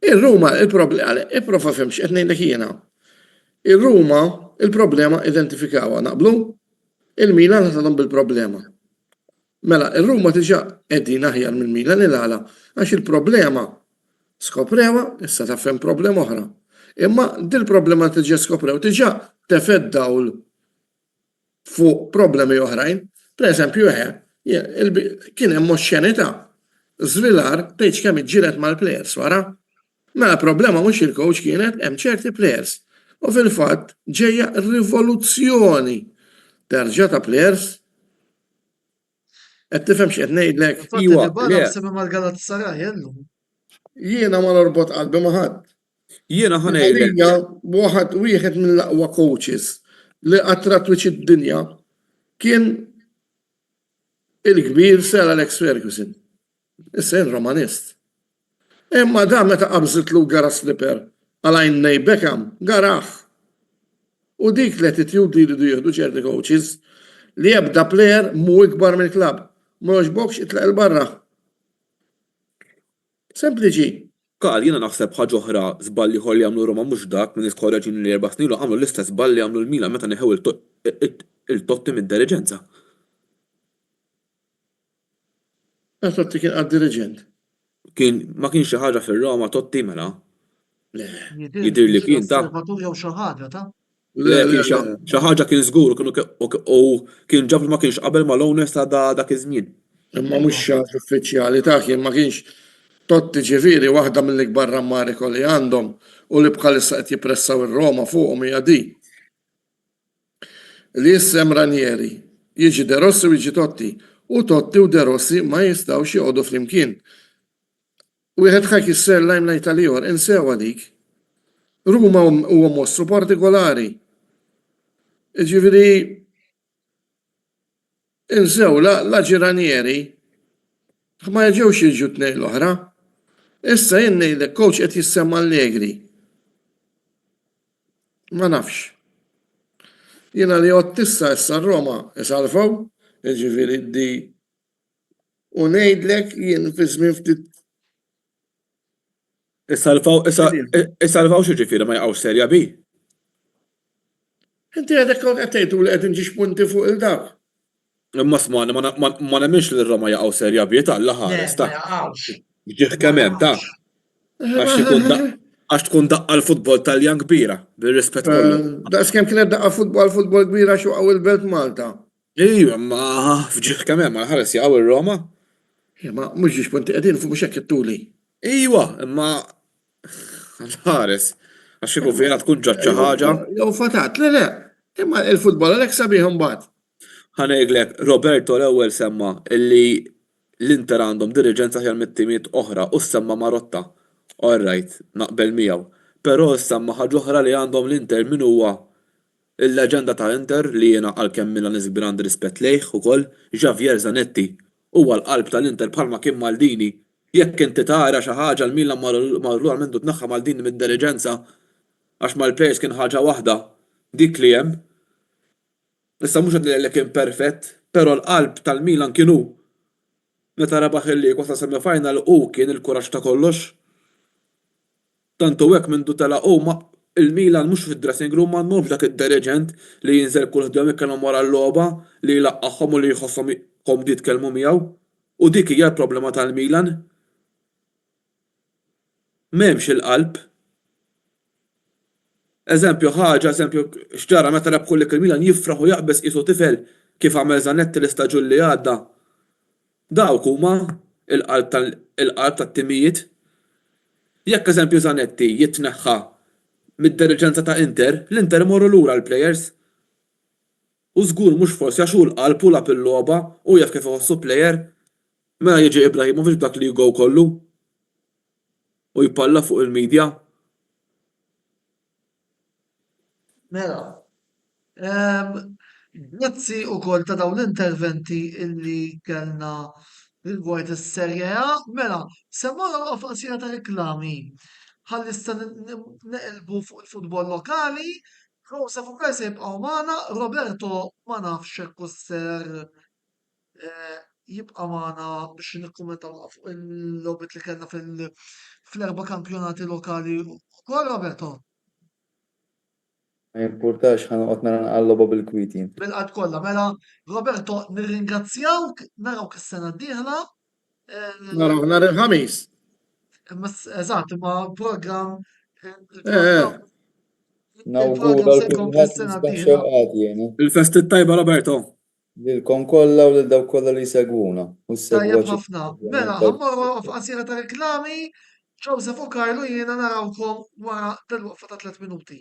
Ir-Ruma, il-problema, il-profa femx, qed ngħidlek jiena. Ir-Ruma, il-problema identifikawha, naqblu? Il-Milan għadhom bil-problema. Mela, ir-Ruma tiġa qegħdin aħjar mill-Milan il-għala, għax il-problema skoprewa, issa tafhem problema oħra. Imma dil-problema tiġa skoprew, tiġa tefed dawl fuq problemi oħrajn. Per eżempju, kien hemm xenita żvilar tgħid kemm iġġieled mal-plejers wara. Mela problema mhux il-coach kienet hemm ċerti plejers. U fil-fatt ġejja rivoluzzjoni terġa' ta' plejers. Qed tifhem x'qed ngħidlek. Jiena ma norbot qalbi ma' ħadd. Jiena ħanejlek. Wieħed mill-aqwa coaches li qattrat wiċċ id-dinja kien il-kbir Sir Alex Ferguson. Issa romanist. Imma da meta qabżitlu gara slipper għalajn nej Beckham, garaħ. U dik l-attitudi li jieħdu ċerti coaches li jebda plejer mu ikbar mill-klab. Ma joġbokx itlaq il-barra. Sempliċi. Karl, jiena naħseb ħaġa oħra żballi ħolli għamlu Roma mhux dak minn iskoraġin li 4 snin għamlu l-istess żballi għamlu l-Milan meta neħew il-Totti mid-diriġenza. Totti kien għad-diriġent. Ma kienx xi ħaġa fir-Roma Totti mela. Jidir li kien ta' xi ħaġa kien żgur u kien ġab ma kienx qabel ma l-owners ta' dak iż-żmien. Imma mhux xi uffiċjali ta' kien ma kienx Totti ġifieri waħda mill-ikbar rammari kolli għandhom u li bħalissa qed jippressaw ir-Roma fuqhom hija di. Li jissem Ranieri, jiġi De Rossi u jiġi Totti, u Totti u De Rossi ma jistgħux joqogħdu flimkien. Wieħed ħajk isser limelight tal-ieħor insewa dik. Ruma huwa mostru partikolari. Ġifieri insew la Ranieri ma jiġux jiġu tnejn l-oħra. Issa jien ngħidlek coach qed jissemma Allegri. Ma nafx. Jiena li ottissa issa Roma isalfaw, jiġifieri di u ngħidlek jien fi żmien ftit. Isalfaw xi ġifieri ma jaqgħux Serja B. Inti għedek qed tgħidu li qed inġix punti fuq il-dak. Imma smani ma nemminx li Roma jaqgħu Serja B tal ħares ta' ġieħ kemm hemm ta' għax tkun daqqa l-futbol Taljan kbira, bir-rispett kollu. Daqs kemm kienet daqqa futbol kbira xoqgħu il-Belt Malta. Ejja, ma fġieħ kemm hemm ħares jaqgħu ir-Roma? Ma mhux ġiex punti qegħdin fuq mhux hekk ittuli. Ejwa, imma ħares għax ikun fiha tkun ġaġġa ħaġa. Jew fatat, le, imma il-futbol għalhekk sabiħ imbagħad. Ħanejglek, Roberto l-ewwel semma illi l-Inter għandhom diriġenza ħjar mit-timiet oħra u semma Marotta. All right, naqbel miegħu. Però semma ħaġa oħra li għandhom l-Inter min huwa il-leġenda ta' Inter li jiena għalkemm Milan nisbir għandi rispett lejh ukoll Javier Zanetti huwa l-qalb tal-Inter bħalma kien Maldini. Jekk inti tara xi ħaġa l-Milan marru għal mindu tnaħħa Maldini mid-diriġenza għax mal-plejers kien ħaġa waħda dik li hemm. Issa mhux qed li kien perfett, però l-qalb tal-Milan kienu. Meta rebaħ il-lig wasal semi-final u kien il-kuraġġ ta' kollox. Tantu hekk mindu tela ma il-Milan mhux fid-dressing room m'għandhomx dak id-diriġent li jinżel kull ħdiem ikellhom wara l-logħba li jlaqqaħħom u li jħosshom komdi jitkellmu miegħu. U dik hija l-problema tal-Milan. M'hemmx il-qalb. Eżempju x'ġara meta rebħu lek il-Milan jifraħ u jaqbes qisu tifel kif għamel Zanetti l-istaġun li għadda. Dawk huma il-qalb tat-timijiet. Jekk eżempju Zanetti jitneħħa mid-diriġenza ta' Inter, l-Inter imorru lura l-plejers. U żgur mhux forsi għax hu l-qalb u lab il-logħba u jaf kif iħossu plejer. Mela jiġi Ibrahimovic dak li jgow kollu u jpalla fuq il-medja. Mela, grazzi wkoll ta' dawn l-interventi illi kellna rigward is-Serje A. Mela, semmora waqgħu qasira ta' riklami. Ħalli issa neqilbu fuq il-futbol lokali. Rosa fuq se jibqgħu magħna, Roberto ma nafx hekk ser jibqa' magħna biex nikkummentaw fuq il-logħbiet li kellna fl-erba' kampjonati lokali wkoll Roberto. Ma jimpurtax ħanoqgħod nara nqalloba bil-kwiti. Bil-qad kollha, mela Roberto nirringrazzjawk narawk is-sena d-dieħla. Naraw nhar il-ħamis. Eżatt, ma programm Nawgura l-kulħadd nisbaħ jiena. Il-festi tajba Roberto. Lilkom kollha u lil dawk kollha li jsegwuna. Tajjeb ħafna. Mela, ħammorru f'qasira ta' reklami, Joseph u Karlu jiena narawkom wara tal-waqfa ta' 3 minuti.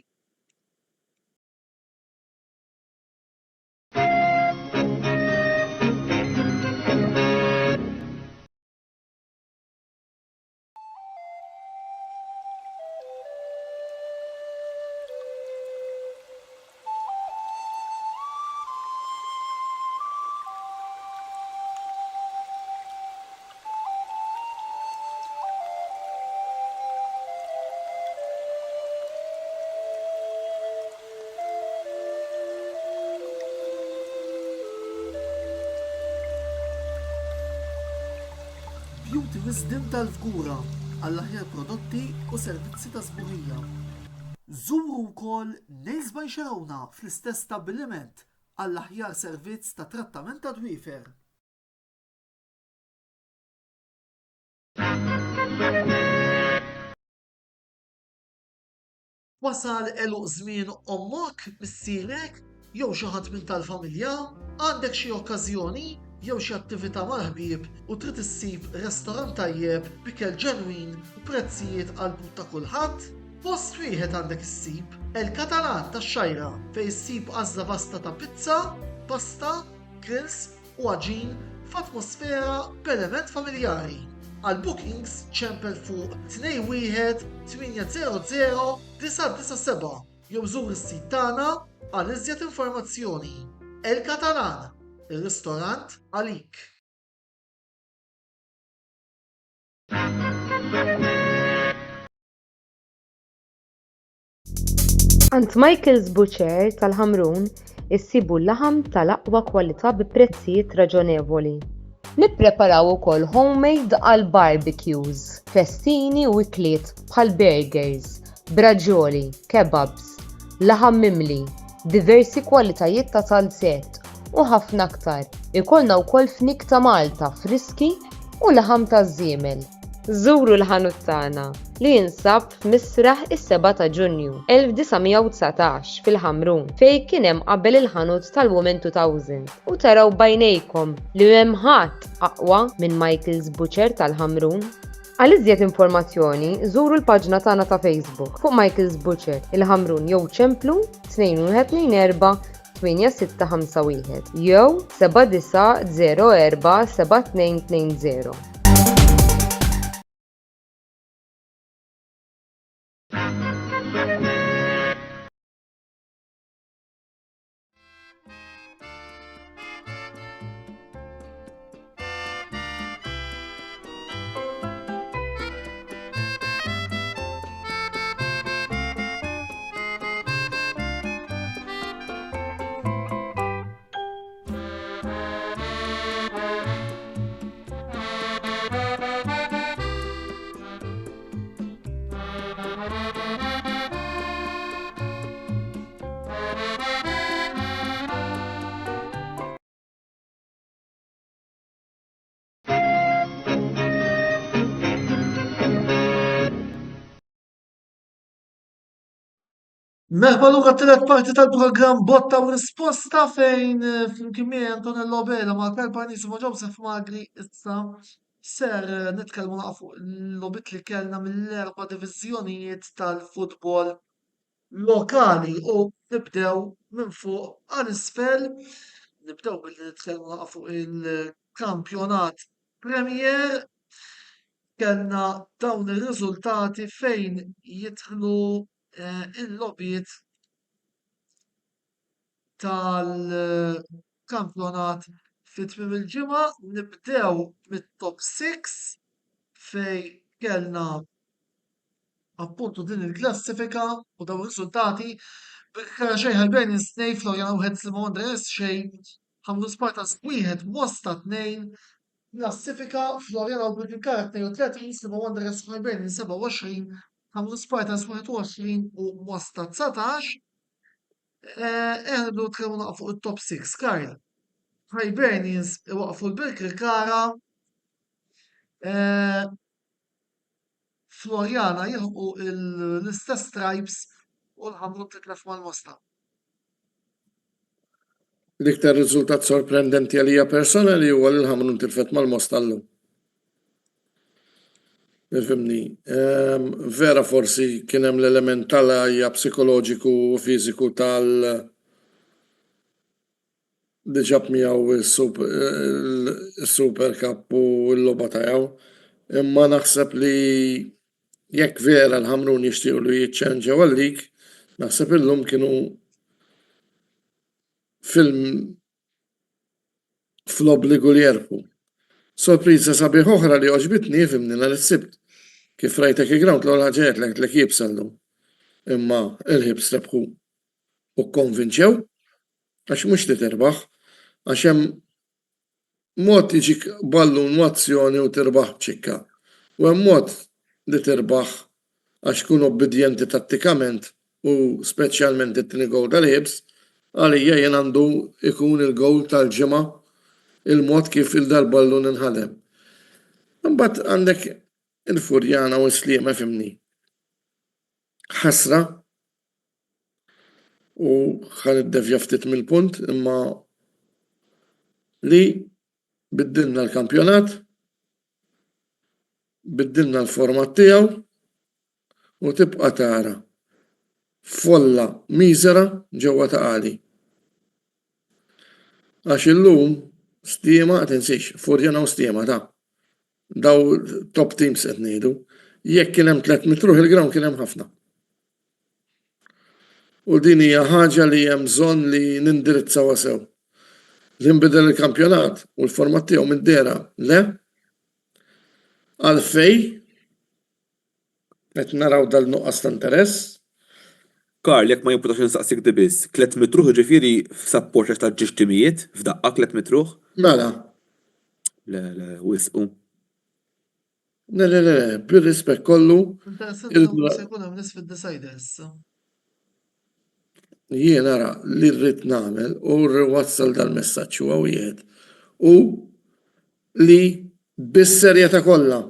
Beauty Wisdom tal-Fgura għall-aħjar prodotti u servizzi ta' sbuħija. Żuru wkoll Nails by Xarawna fl-istess stabbiliment għall-aħjar servizz ta' trattament ta' dwiefer. Wasal eluq żmien ommok, missierek, jew xi ħadd minn tal-familja, għandek xi okkażjoni jew xi attività mal-ħbieb u trid issib restorant tajjeb b'ikel ġenwin u prezzijiet qalbut ta' kulħadd? Post wieħed għandek issib El-Katalan tax-Xajra fejn issib għażla vasta ta' pizza, pasta, grills u għaġin f'atmosfera b'element familjari. Għal bookings ċempel fuq 21 800 997 jew żur is-sit tagħna għal iżjed informazzjoni. El-Katalan, ir-ristorant għalik. Ant Michael's Butcher tal-Ħamrun issibu l-laħam tal-aqwa kwalità bi prezzijiet raġonevoli. Nippreparaw ukoll homemade għal barbecues, festini u ikliet bħal burgers, braġoli, kebabs, laħam mimli, diversi kwalitajiet ta' salzett u ħafna aktar. Ikollna wkoll fnik ta' Malta, friski u laħam ta' żiemel. Żuru l-ħanut tagħna li jinsab f'Misraħ is-7 ta' Ġunju 1919 fil-Ħamrun fejn kien hemm qabel il-ħanut tal-Women 2000 u taraw bajnejkom li hemm ħadd aqwa minn Michael's Butcher tal-Ħamrun. Għal iżjed informazzjoni żuru l-paġna tagħna ta' Facebook fuq Michael's Butcher il-Ħamrun jew ċemplu 2124 8651 jew 7904 7220. Merħba l t-telet parti tal-programm Botta u Risposta fejn fl-imkien miegħi Antonello Bela ma' Karl Parnis ma' Joseph Magri issa ser nitkellmu fuq l-lobit li kellna mill-4 diviżjonijiet tal-futbol lokali u nibdew minn fuq għal isfel, nibdew billi nitkellmu fuq il-kampjonat Premier. Kellna dawn ir-riżultati fejn jidħlu il-logħbiet tal-kampjonat fit-tmiem il-ġimgħa nibdew mit-top 6 fejn kellna appuntu din il-klassifika u dawn ir-riżultati b'kara xejn Hibernian Snake Florian wieħed Sliema Wanderers xejn ħamru Spartans wieħed Mosta 2 klassifika Florian Bikara 32 Sliema Wanderers Hibernian 27 ħamru Spartans 21 u Mosta 19. Eħdu tkellmu fuq it-top 6 Karl. Hibernians waqfu l-Birkirkara. Floriana jilħqu l-istess Stripes u l-ħamru titlef mal-Mosta. L-iktar riżultat sorprendenti għalija personali huwa li l-ħamru tilfet mal-Mosta llum. Nifhimni, vera forsi kien hemm l-element tal-għajja psikoloġiku u fiżiku li ġab miegħu is-Super Cup u l-logħba tiegħu, imma naħseb li jekk vera l-ħamrun jixtiequ li jiċċenġew għalik, naħseb illum kienu fl-obbligu li jerbħu. Sorpriża sabiħ oħra li oġbitni fimni nhar is-Sibt. Kif rajtek il-ground l-għol ħaġet l-ekip sallu. Imma il-ħibs rebħu u konvinċew għax mhux li terbaħ, għax hemm mod tiġik ballun u azzjoni u tirbaħ ċikka. U hemm mod li tirbaħ għax kun obbedjenti tattikament u speċjalment it-tieni gowl tal-ħibs, għalija jien għandu ikun il-gowl tal-ġimgħa il-mod kif il-dal-ballun inħadem. Imbagħad għandek il-Furjana u s-Sliema fimni. Ħasra u ħan id-devja ftit mill-punt imma li biddilna l-kampjonat, biddilna l-format tiegħu u tibqa' tara folla miżera ġewwa ta' għali. Għax illum Sliema tinsix, Furjana u Sliema ta' daw top teams qed ngħidu, jekk kien hemm 3 mitruħ il-ground kien hemm ħafna. U din hija ħaġa li hemm bżonn li nindirizzawha sew. Li nbidel il-kampjonat u l-format tiegħu mid-dera le għalfej qed naraw dal-nuqqas ta' interess. Karl, jekk ma jimputax insaqsik di biss, 3 mitruħ ġifieri f'sapport ta' ġixtimijiet f'daqqa 3 mitruħ? Mela. Le, wisqu. Le, bir-rispett kollu. Se jkun hemm nies fid-deciders. Jien ara li rrid nagħmel u rwassal dal-messaġġ huwa wieħed. U li bis-serjetà kollha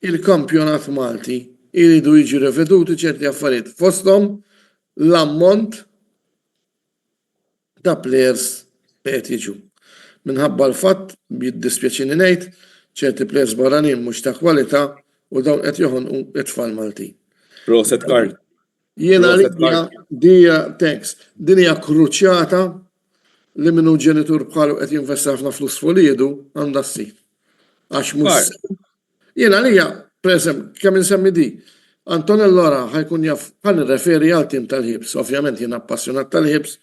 il-kampjonat Malti iridu jiġu riveduti ċerti affarijiet fosthom l-ammont ta' players qed jiġu. Minħabba l-fatt jiddispjaċini ngħid ċerti players barranin mhux ta' kwalità u dawn qed joħonqu it-tfal Maltin. Proset Karl. Jiena Proset, għalija Karl. dija thanks. Din hija kruċjata li minnu ġenitur bħalu qed jinvesta ħafna flus f'waliedu għandha ssir. Għax mhux jiena għalija, presem, kemm insemmi di. Antonello Ora ħajkun jaf ħan nirreferi għal tim tal-ħibs. Ovvjament jiena appassjonat tal-ħibs,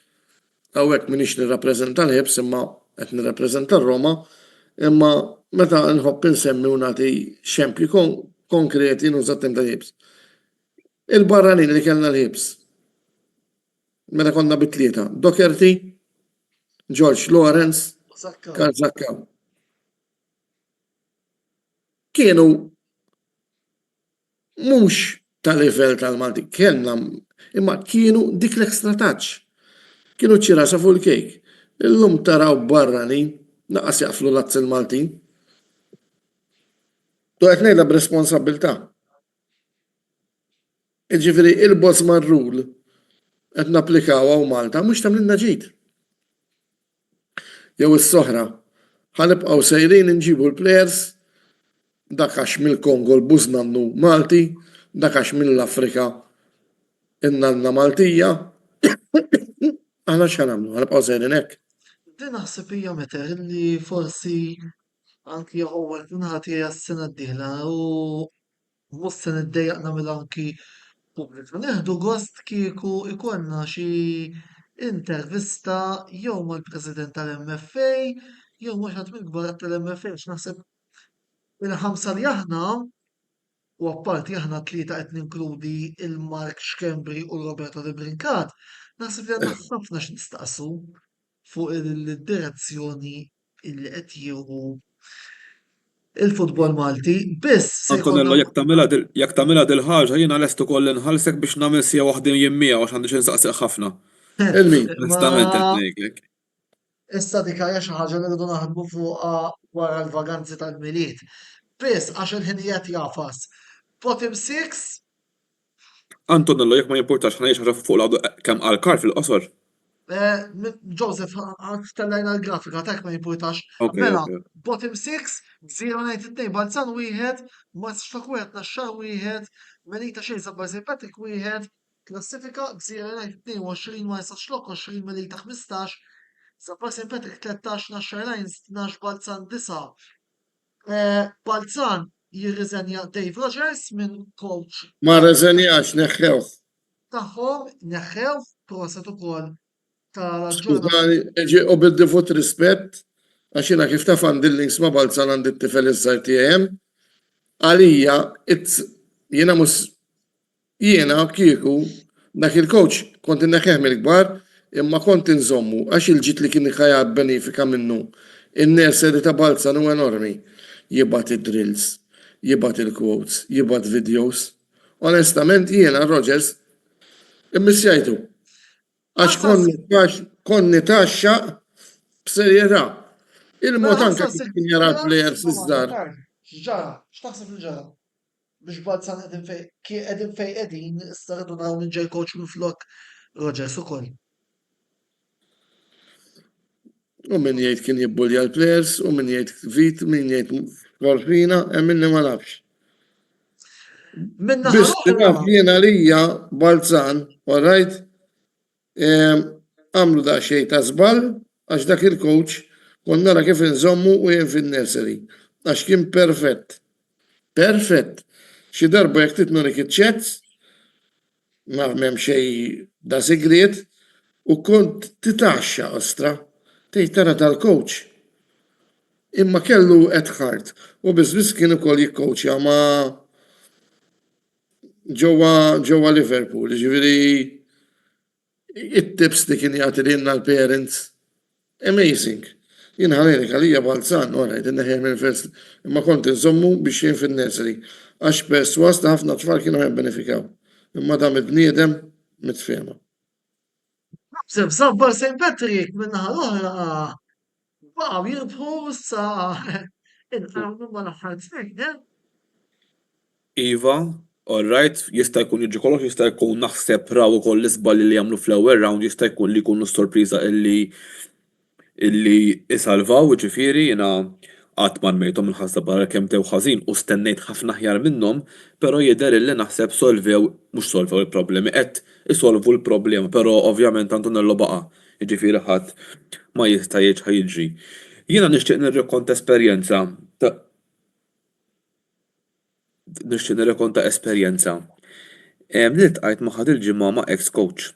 hawnhekk minix nirrappreżenta l-ħibs imma qed nirrappreżenta r-Roma, imma meta nħobb insemmi u nagħti xempji konkreti nużat tim tal-ħibs. Il-barranin li kellna l-ħibs. Meta konna bit-tlieta. Doherty, George Lawrence, Zakka. Karl Zakkaw. Kienu mhux tal-livell tal-Malti, kellna imma kienu dik l-extra touch. Kienu ċirasa fuq il-kejk. Illum taraw barranin, naqas jaqflu l-azz il-Maltin. Tu qed ngħidha b'responsabbiltà. Ġifieri il-boss mar-rule qed napplikawha u Malta mhux tagħmlilna ġid. Jew is-soħra ħanibqgħu sejrin inġibu l-plejers dak għax mill-Kongo l-Bużnannu Malti, dak għax mill-Afrika in-nanna Maltija. Aħna x'għamlu? Ħanibqgħu sejrin hekk. Din naħseb hija meter li forsi anki homework nagħti għas-sena d-dieħla u mhux se niddejjaq nagħmel anki pubblika. Neħdu gost kieku ikollna xi intervista jew mal-President tal-MFA jew ma xi mill-kbar tal-MFA naħseb il-ħamsa li aħna u apparti aħna tlieta qed ninkludi il-Mark Xkembri u Roberto De Brincat, naħseb li għandna ħafna x'nistaqsu fuq il-direzzjoni illi qed jieħu il-futbol Malti, biss se Antonello, jkollna jekk tagħmilha dil ħaġa jiena lest ukoll inħallsek biex nagħmel sija waħdin jiem miegħu għax għandi xi nsaqsik ħafna. Il-min. Onestament qed ma ngħidlek. issa dik hija xi ħaġa li rridu naħdmu fuqha wara l-vaganzi tal-miliet. Biss għax il-ħinijiet jafas. Bottom six, Antonello, jekk ma jimpurtax ħanejx ħaġa fuq l kemm qal Karl fil-qosor. Joseph, stellajna l-grafika, tak ma jimpurtax. Ok, Mela, ok. bottom six, 0-2 Balzan wieħed, Masċfakwet naxxar wieħed, Melita xejn Sabbar St. Patrick wieħed, klassifika 0-22 ma jistax lok 20 Melita 15, Sabbar St. Patrick 13 naxxar Lions 12 Balzan 9. Balzan jirriżenja Dave Rogers minn coach Ma reżenjax neħħew. tagħhom neħħew proset ukoll tal-ġurnata. Skużani, eġi u bid-difut rispett, għax jiena kif taf għandi l-links ma Balzan għandi t-tifel iż-żar tiegħi, għalija jiena mus jiena kieku dak il-coach kont inneħħeħ mill-kbar imma kont inżommu għax il-ġit li kien ħajat benefika minnu. In-nursery ta' Balzan u enormi. Jibgħat id-drills, jibgħat il-quotes, jibgħat videos. Onestament jiena Rogers immissjajtu. Għax konni taxxa b'serjetà. Il-mod anke kif kien jara l-plejers iż-żar. X'ġara, x'taħseb il-ġara? Biex Balzan qegħdin fejn qegħdin, issa rridu naraw min ġej coach minn flok Rogers ukoll. U min jgħid kien jibbulja l-plejers, u min jgħid vit, min jgħid golfina, hemm minni ma nafx. Minna Biss taf jiena lija Balzan, all right, għamlu daqsxejn ta' żball għax dak il-coach kon nara kif inżommu u jien fin-nursery. Għax kien perfett. Perfett. Xi darba jekk titnu iċ-chats, ma m'hemm xejn da segret, u kont titaxxa ostra, tgħid tara tal-coach. Imma kellu at heart u biss kien ukoll jikcoachja ma' ġewwa Liverpool, ġifieri it-tips li kien jagħti lilna l-parents. Amazing. Jien ħalejlek għalija Balzan, orajt, inneħjem il-first, imma kont inżommu biex jien fin-nursery. Għax perswas ta' ħafna tfal kienu benefikaw. Imma dam il-bniedem mitfema. Sabbar St. Patrick minna l-oħra baqgħu jirbħu sa inqawmu ma l-aħħar tnejn. Iva, all right, jista' jkun jiġi kollox, jista' jkun naħseb raw ukoll l-isballi li jagħmlu fl-ewwel round, jista' jkun li jkunu sorpriża illi isalvaw, ġifieri jiena qatt ma rmejthom il-ħasda barra kemm tew ħażin u stennejt ħafna aħjar minnhom, però jidher illi naħseb mhux solvew il-problemi, qed isolvu l-problema, però ovvjament Antonello baqa', jiġifieri ħadd ma jista' jiġri. Jiena nixtieq nirrakkonta esperjenza. Li ltqajt ma' ħadd il-ġimgħa ma' ex-coach.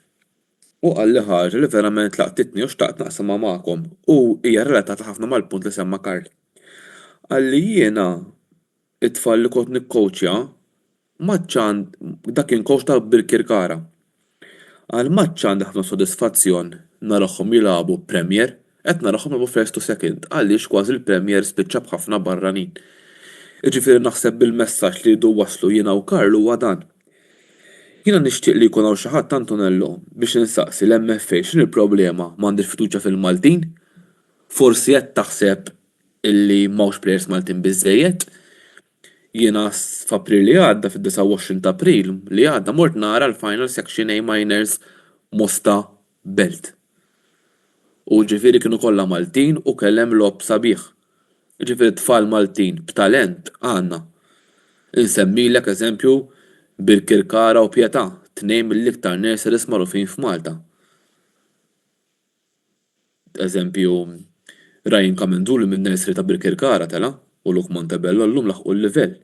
U qalli ħaġa li verament laqtitni u xtaqt naqsimha magħkom u hija relatata ħafna mal-punt li semma Karl. Qalli jiena it-tfal li kont nikkoachja dak kien coach ta' Birkirkara. Għal maċċ għandi ħafna sodisfazzjon narahom jilagħbu Premier, qed narahom jilagħbu first to second, għaliex kważi il-Premier spiċċa b'ħafna barranin. Jiġifieri naħseb bil-messaġġ li jdu waslu jiena u Karl huwa dan. Jiena nixtieq li jkun hawn xi ħadd Antonello biex insaqsi l-MFA x'in il-problema m'għandix fiduċja fil-Maltin? Forsi qed taħseb illi m'hawnx plejers Maltin biżżejjed? Jiena f'April li għadda fid-29 ta' April li għadda mort nara l-Final Section A Minors Mosta Belt. U ġifieri kienu kollha Maltin u kellhem lob sabiħ. Ġifieri tfal Maltin b'talent għandna. Insemmilek eżempju Birkirkara u Pjetà, tnejn mill-iktar nurseries magħrufin f'Malta. Eżempju, Ryan Kamenduli min-nursery ta' Birkirkara tela u Luke Montebello llum laħqu l-livell.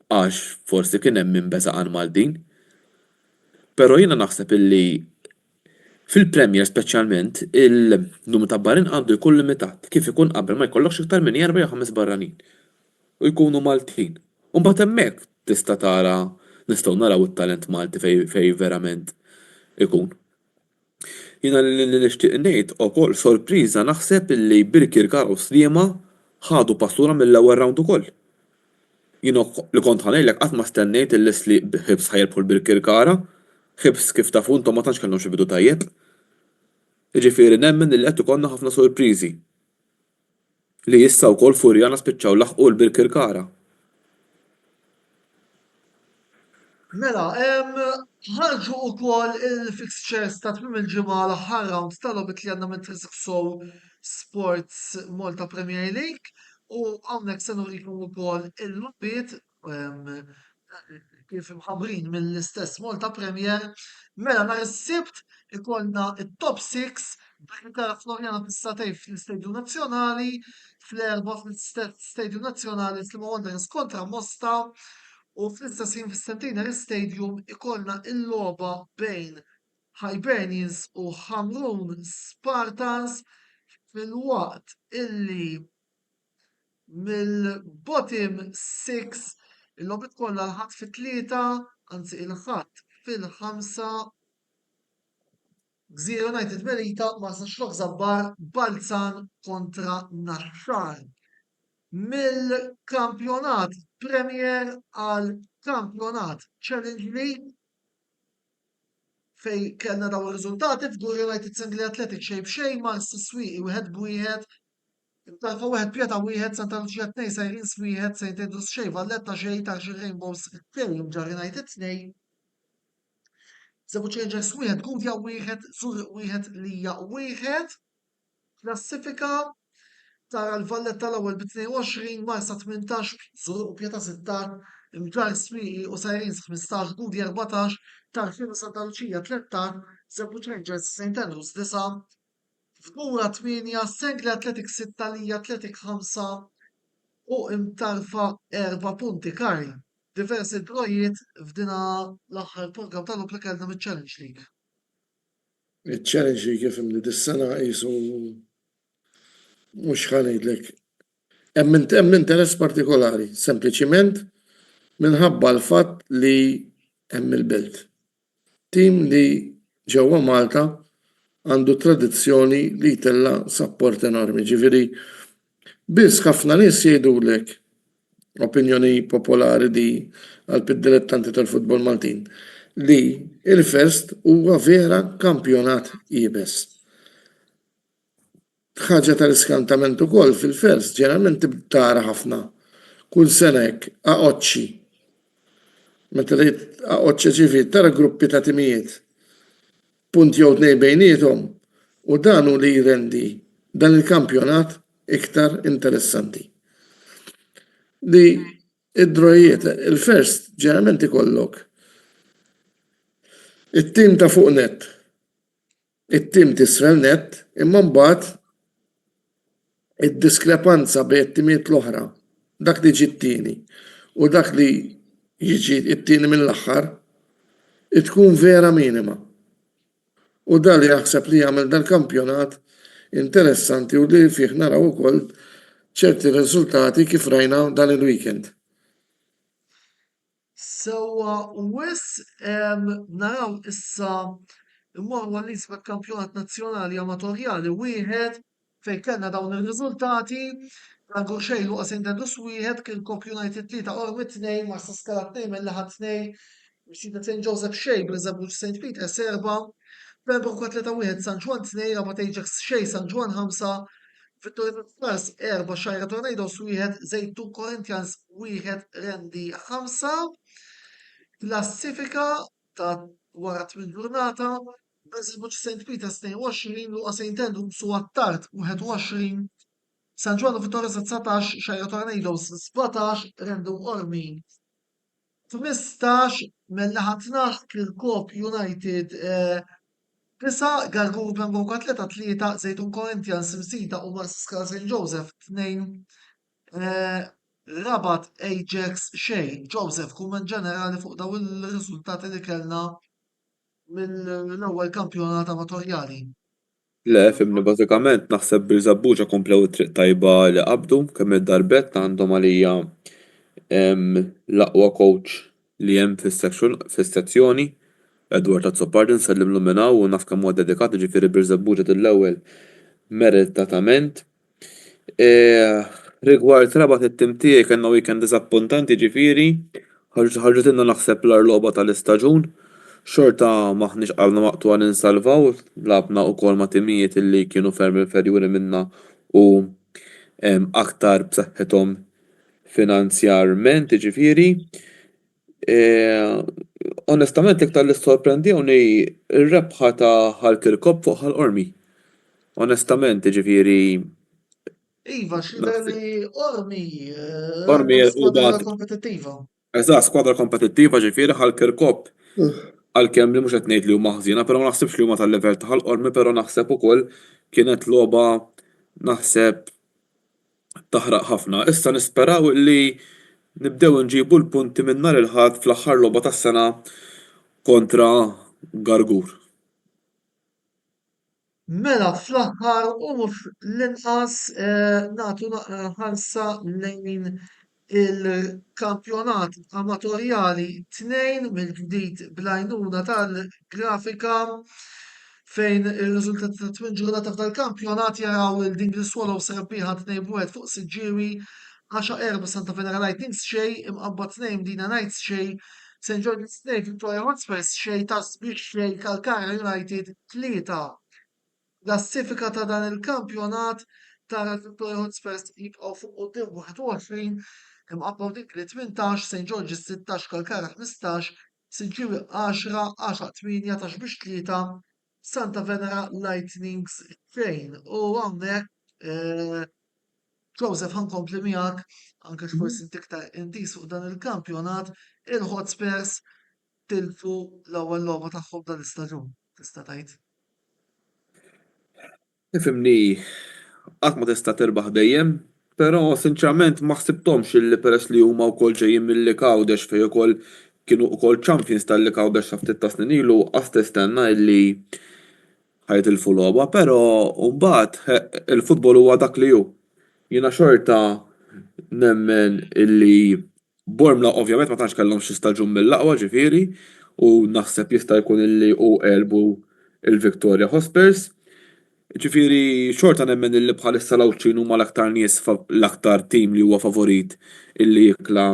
Għax forsi kien hemm min beżaq Maltin. Però jiena naħseb illi fil-Premier speċjalment il-numru ta' barranin għandu jkun limitat kif ikun qabel ma jkollokx iktar minn 4 jew 5 barranin. U jkunu Maltin. U mbagħad hemmhekk tista' tara nistgħu naraw it-talent Malti fejn verament ikun. Jiena li nixtieq ngħid ukoll sorpriża naħseb illi Birkirkara u Sliema ħadu passura mill-ewwel round ukoll. Jiena li kont ħanejlek qatt ma stennejt illi ħibs ħajrbħu l-Birkirkara, ħibs kif tafu intom ma tantx kellhom xi bidu tajjeb. Jiġifieri nemmen li qed ikollna ħafna sorpriżi. Li issa wkoll Furjana spiċċaw laħqu l-Birkirkara. Mela, ħarġu wkoll il-fixtures ta' tmiem il-ġimgħa l-aħħar round tal-logħbiet li għandna minn Soul Sports Malta Premier League u hawnhekk se nurikom ukoll il-logħbiet kif imħabbrin mill-istess Malta Premier. Mela nhar is-Sibt ikollna it-top 6 Birkirkara Florjana fis-satej fl-Istadju Nazzjonali, fl-erba' fl-Istadju Nazzjonali Sliema Wanderers kontra Mosta. U fl-istess ħin fis-Centenary Stadium ikollna il-logħba bejn Hibernians u Hamrun Spartans fil-waqt illi mill-bottom 6 il-logħbiet kollha l-ħadd fit-3, anzi il-ħadd fil-5 Gżira United Melita ma sax Zabbar Balzan kontra Naxxar. Mill-kampjonat Premier għal kampjonat Challenge League fej kellna daw ir-riżultati f'Gur United Singli Athletic xejn Marsi Swieqi 1-1, Tarfa 1 Pjetà 1, Santa Luċija 2 Sirens 1, St. Andrews xejn Valletta xejn Tarxi Rainbows 2 Ġar United 2, Zebu Changers 1 Gudja 1, Zurriq 1 Lija 1. Klassifika tara l-Valletta l-ewwel b'22, Marsa 18, Zurriq u Pjetà 16, Ġar Swieqi u Sirens 15, Gudja 14, Tarxin u Santa Luċija 13, Zebu Changers St. Andrews 9, F'Gura 8, Sengli Athletic 6, Lija Athletic 5 u Imtarfa 4 punti Karl. Diversi drojiet f'dina l-aħħar program tal-lub li kellna mit-Challenge League. Il-Challenge League kif imli dis-sena qisu mhux ħanejdlek. Hemm interess partikolari, sempliċiment minħabba l-fatt li hemm il-belt. Tim li ġewwa Malta għandu tradizzjoni li jtella support enormi. Ġifieri biss ħafna nies jgħidulek opinjoni popolari di għal-dilettanti tal-futbol Maltin li il-First huwa vera kampjonat jibes. Ħaġa tal-iskantament ukoll fil-First ġeneralment tara ħafna kull sena hekk aqoċċi. Meta trid aqoċċi ġifieri tara gruppi ta' timijiet punt jew tnejn bejniethom u dan hu li jrendi dan il-kampjonat iktar interessanti. li id-drojiet, il-first ġeneralment ikollok it-tim ta' fuq net, it-tim tisfel net, imma mbagħad id-diskrepanza bejn it-timiet l-oħra, dak li ġi t-tieni u dak li jiġi t-tieni mill-aħħar, tkun vera minima. U dan li jaħseb li jagħmel dan kampjonat interessanti u li fih naraw ukoll ċerti riżultati kif rajna dan il-weekend. Sewwa wis naraw issa immorru għall-isbet kampjonat nazzjonali amatorjali wieħed fejn kellna dawn ir-riżultati Rangur xejlu Ascendendus wieħed kien Kop United 3 Ormi 2 Marsa Skala 2 Mill-Laħa 2 Msida St. Joseph xej Blizzabruġ St. Peter 4 Pembroke 3-1 San Juan 2 Rabat Ajax xej San Juan 5 Victoria Stars 4 Xajra Tornadoes 1 Zejtun Corinthians 1 Rendi 5 Klassifika ta' wara 8 ġurnata Blizzabruġ St. Peter 22 Luqa St. Andrews u Attart 21 San Juan u Vittoria 19 Xajra Tornadoes 17 Rendu Ormi 15 Mill-Laħa 12 Kirkop United 9 Gargur Pembroke 3 Zejtun Corinthians 6 u Marsa Skala St. Joseph 2 Rabat Ajax xej Joseph kumment ġenerali fuq daw il-riżultati li kellna mill-ewwel kampjonat amatorjali. Le, fimni bażikament naħseb bil-Zabbuġa komplew it-triq tajba li qabdu kemm id-darbet għandhom għalija l-aqwa coach li hemm fis-sezzjoni Edward Azzopardin sellimlu minna u naf kemm huwa dedikat ġifieri bil-Zabbuġa l-ewwel meritatament. Rigward Rabat it-tim tiegħi kellna weekend diżappuntanti ġifieri ħarġetilna naħseb l-arloba tal-istaġun. Xorta maħniex qalna maqtuha ninsalvaw, labna wkoll ma' timijiet illi kienu ferm inferjuri minna u aktar b'saħħithom finanzjarment, ġifieri. Onestament iktar li sorprendewni ir-rebħa ta' ħal-Kirkop fuq ħal-Ormi. Onestament, ġifieri. Iva, xider li Ormi Ormi u squadra dat- kompetittiva. Eżatt, skwadra kompetittiva ġifieri ħal-Kirkop. Għalkemm li mhux qed ngħid li huma ħżiena, però ma naħsibx li huma tal-livell ta' ħal-Ormi, però naħseb ukoll kienet logħba naħseb taħraq ħafna. Issa nisperaw li nibdew nġibu l-punti minn nhar il-ħadd fl-aħħar logħba tas-sena kontra Gargur. Mela fl-aħħar u mhux l-inqas nagħtu naqra ħarsa lejn il-kampjonat amatorjali 2 mill-ġdid bl-għajnuna tal-grafika fejn ir-riżultati ta' 8 ġurnata f'dal-kampjonat jaraw il-Dingle Swallows rebbieħa 2-1 fuq Siġġiewi 10-4 Santa Venera Lightnings xej imqabba 2 Mdina Knights xej St. George's 2 Victoria Hotspurs xej Tasbix xej Kalkara United 3. Klassifika ta' dan il-kampjonat tara Victoria Hotspurs jibqgħu fuq quddiem 21 imqabba Dingle 18 St. George's 16 Kalkara 15 Siġġiewi 10-8 Taxbix 3 Santa Venera Lightnings 2 u hawnhekk Joseph ħankompli miegħek anke x'forsi tiktar intis fuq dan il-kampjonat il-Hotspurs tilfu l-ewwel logħba tagħhom dan l-istaġun. Tista' tgħid. Ifimni, qatt ma tista' tirbaħ dejjem, però sinċerament ma ħsibthomx illi peress li huma wkoll ġejjin mill-Likawdex fejn ukoll kienu wkoll champions tal-Likawdex sa ftit ta' snin ilu qas tistenna illi ħajtilfu logħba, però mbagħad il-futbol huwa dak li hu. Jiena xorta nemmen illi Bormla ovvjament ma tantx kellhom xi staġun mill-aqwa ġifieri u naħseb jista' jkun illi hu qelbu il-Victoria Hospers. Ġifieri xorta nemmen illi bħalissa l-Awċin huma l-aktar nies l-aktar tim li huwa favorit illi jikla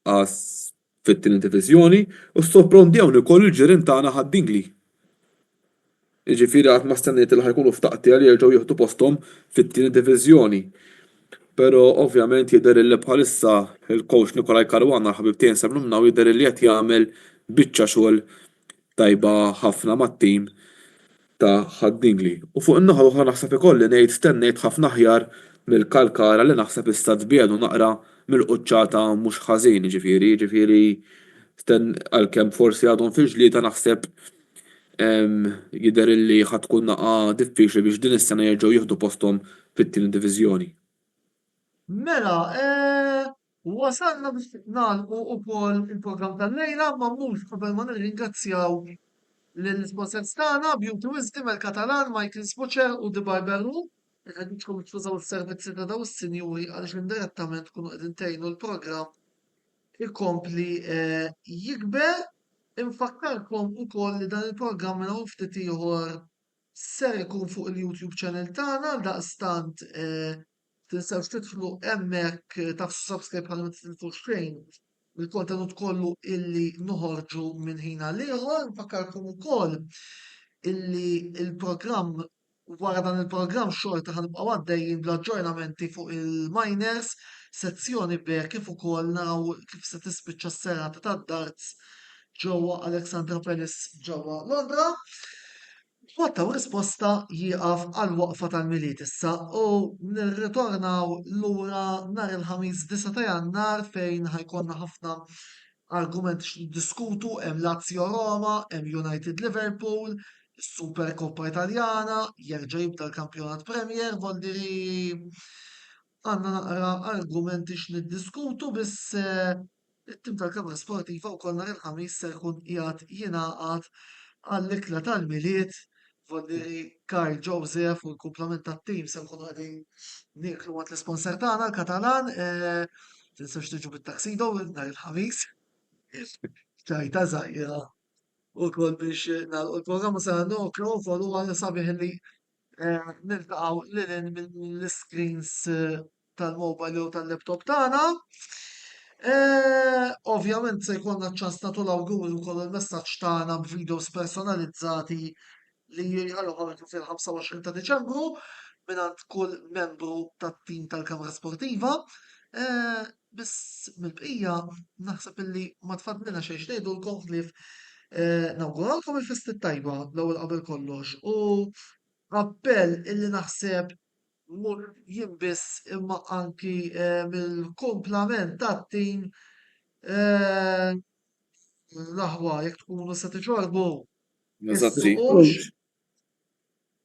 għas fit-tieni diviżjoni u sorprondewni wkoll il-ġirien tagħna ħad-Dingli. Jiġifieri qatt ma stennejt li ħajkunu f'taqtija li jerġgħu jieħdu posthom fit-tieni diviżjoni. Però ovvjament jidher li bħalissa il-coach Nikolaj Karwana ħabib tiegħi nsab minna jidher li qed jagħmel biċċa xogħol tajba ħafna mat-tim ta' ħaddingli. U fuq in-naħa l-oħra naħseb ikolli ngħid stennejt ħafna aħjar mill-kalkara li naħseb issa tbiegħu naqra mill-quċċata mhux ħażin, ġifieri għalkemm forsi għadhom fil-ġlieda naħseb jidher illi ħadd tkun naqa' diffiċli biex din is-sena jerġgħu jieħdu posthom fit-tieni diviżjoni. Mela, wasalna biex nagħlqu wkoll il-programm tal-lejla ma mhux qabel ma nirringrazzjaw lill-sponsors tagħna Beauty Wisdom, il-Katalan, Michael Spucher u The Barber Room. Għeditkom tużaw is-servizzi ta' daw is-sinjuri għaliex indirettament tkunu qegħdin tgħinu l-programm ikompli jikber. Infakkarkom ukoll li dan il-programm minn hawn ftit ieħor ser ikun fuq il-YouTube channel tagħna daqstant tinsewx tidħlu hemmhekk tafsu subscribe ħalli ma titilfux xejn il-kontenut kollu illi noħorġu minn ħin għal ieħor. Infakkarkom ukoll illi il-programm wara dan il-programm xorta ħanibqgħu għaddejjin bl-aġġornamenti fuq il-miners sezzjoni B kif ukoll naraw kif se tispiċċa s-serata tad-darts ġewwa Alexandra Palace ġewwa Londra. Watta u risposta jieqaf għal waqfa tal-miliet issa u nirritornaw lura nhar il-ħamis 9 ta' Jannar fejn ħajkonna ħafna argumenti x'niddiskutu hemm Lazio Roma, hemm United Liverpool, is-Super Coppa Italjana, jerġa' jibda l-Kampjonat Premier, voldiri għandna naqra argumenti x'niddiskutu biss it-tim tal-Kamra Sportiva wkoll nhar il-ħamis se jkun qiegħed jingħaqad għall-ikla tal-miliet voldiri Karl Joseph u l-kumplament tat-tim se nkunu qegħdin nieklu waqt l-isponsor tagħna l-Katalan. Tinsewx tiġu bit-taksido nhar il-ħamis. ċajta żgħira wkoll biex nagħlqu l-programm se nokru follu għal sabiħ li niltaqgħu lil mill-screens tal-mobile u tal-laptop tagħna. Ovvjament se jkollna ċans nagħtu l-awguri wkoll il-messaġġ tagħna b'videos personalizzati li jgħallu fil-25 ta' Diċembru mingħand kull membru tat-tim tal-Kamra Sportiva. Biss mill-bqija naħseb illi ma tfadlina xejn ngħidulkom ħlief nawguralkom il-festi tajba l-ewwel qabel kollox u appell illi naħseb mur jien biss imma anki mill-kumplament tat-tim l-aħwa jekk tkunu se tiġorbu issuqux.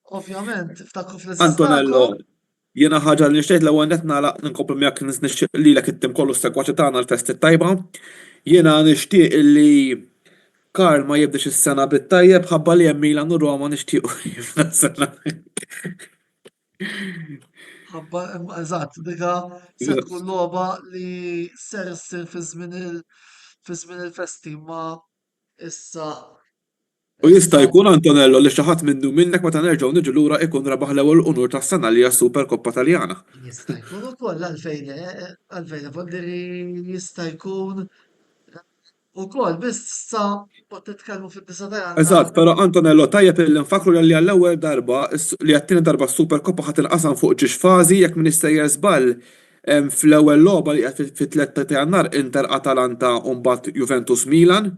Ovvjament, ftakru Antonello, fl-istakom. jiena ħaġa li nixtieq l-ewwel qed nagħlaq ninkomplu miegħek nixtieq lilek it-tim kollu s-segwaċi tagħna l-festi tajba. Jiena nixtieq illi Karl ma jibdex is-sena bit-tajjeb ħabba li hemm Milan u Roma nixtiequ jibda s-sena. Eżatt, dika se tkun logħba li ser issir fi żmien il-festi ma issa. U jista' jkun Antonello li xi ħadd minnu minnek meta nerġgħu niġu lura ikun rebaħ l-ewwel unur tas-sena li hija Super Coppa Taljana. Jista' jkun ukoll għalfejn voldiri jista' jkun ukoll biss sa pot titkellmu fid-9 ta' Jannar. Eżatt, però Antonello tajjeb illi nfakru li għall-ewwel darba li għat-tieni darba s-Super Coppa ħadd inqasam fuq ġiex fażi jekk min jistejjer żball fl-ewwel logħba li qed fit-3 ta' Jannar Inter Atalanta u mbagħad Juventus Milan.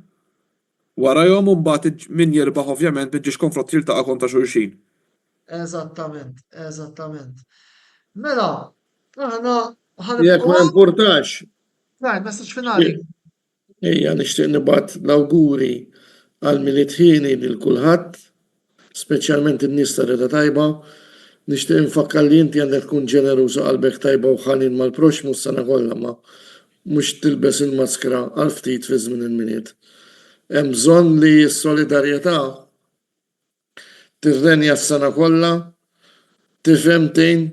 Warahom u mbagħad min jirbaħ ovvjament biex konfrott jiltaqa' kontra xulxin. Eżattament. Mela, aħna Jekk ma importax, messaġġ finali. ejja nixtieq nibgħat l-awguri għal miliet ħini lil kulħadd, speċjalment in-nies ta' reda tajba. Nixtieq infakkar li inti għandek tkun ġeneruż u qalbek tajba u ħanin mal-proxmu s-sena kollha ma mhux tilbes il-maskra għal ftit fi żmien il-miliet. Hemm bżonn li s-solidarjetà tirrenja s-sena kollha, tifhemtejn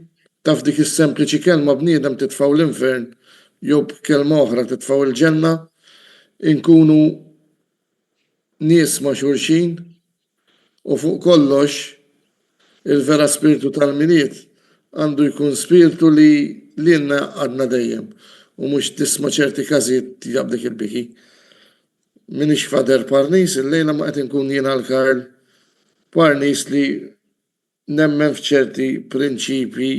taf dik is-sempliċi kelma bniedem titfgħu l-infern jew b'kelma oħra titfgħu il-ġenna, inkunu nies ma' xulxin u fuq kollox il-vera spiritu tal-miliet għandu jkun spiritu li lilna għadna dejjem u mhux tisma' ċerti każijiet jabdek il-biki. Minix fader Parnis, il-lejla ma qed inkun jiena l-Karl Parnis li nemmen f'ċerti prinċipji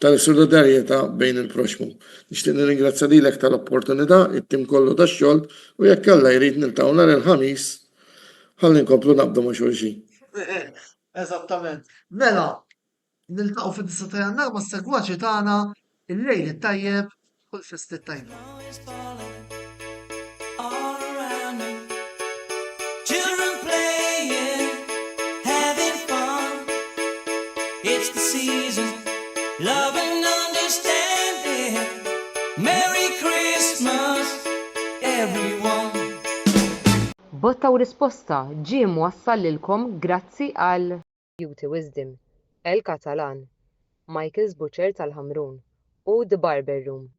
tal-solidarjetà bejn il-proxmu. Nixtieq nirringrazzja lilek tal-opportunità, it-tim kollu tax-xogħol u jekk Alla jrid niltaqgħu nhar il-ħamis ħalli nkomplu naqbdu ma' xulxin. Eżattament. Mela, niltaqgħu fid-9 ta' Jannar mas-segwaċi tagħna il-lejl it-tajjeb u l-festi tajba. Is falling all around me. Children playing, having fun. It's the season, love and understanding. Merry Christmas, everyone. Botta u risposta ġie mwassal lilkom grazzi għal Beauty Wisdom, El Catalan, Michael's Butcher tal-Ħamrun u The Barber Room.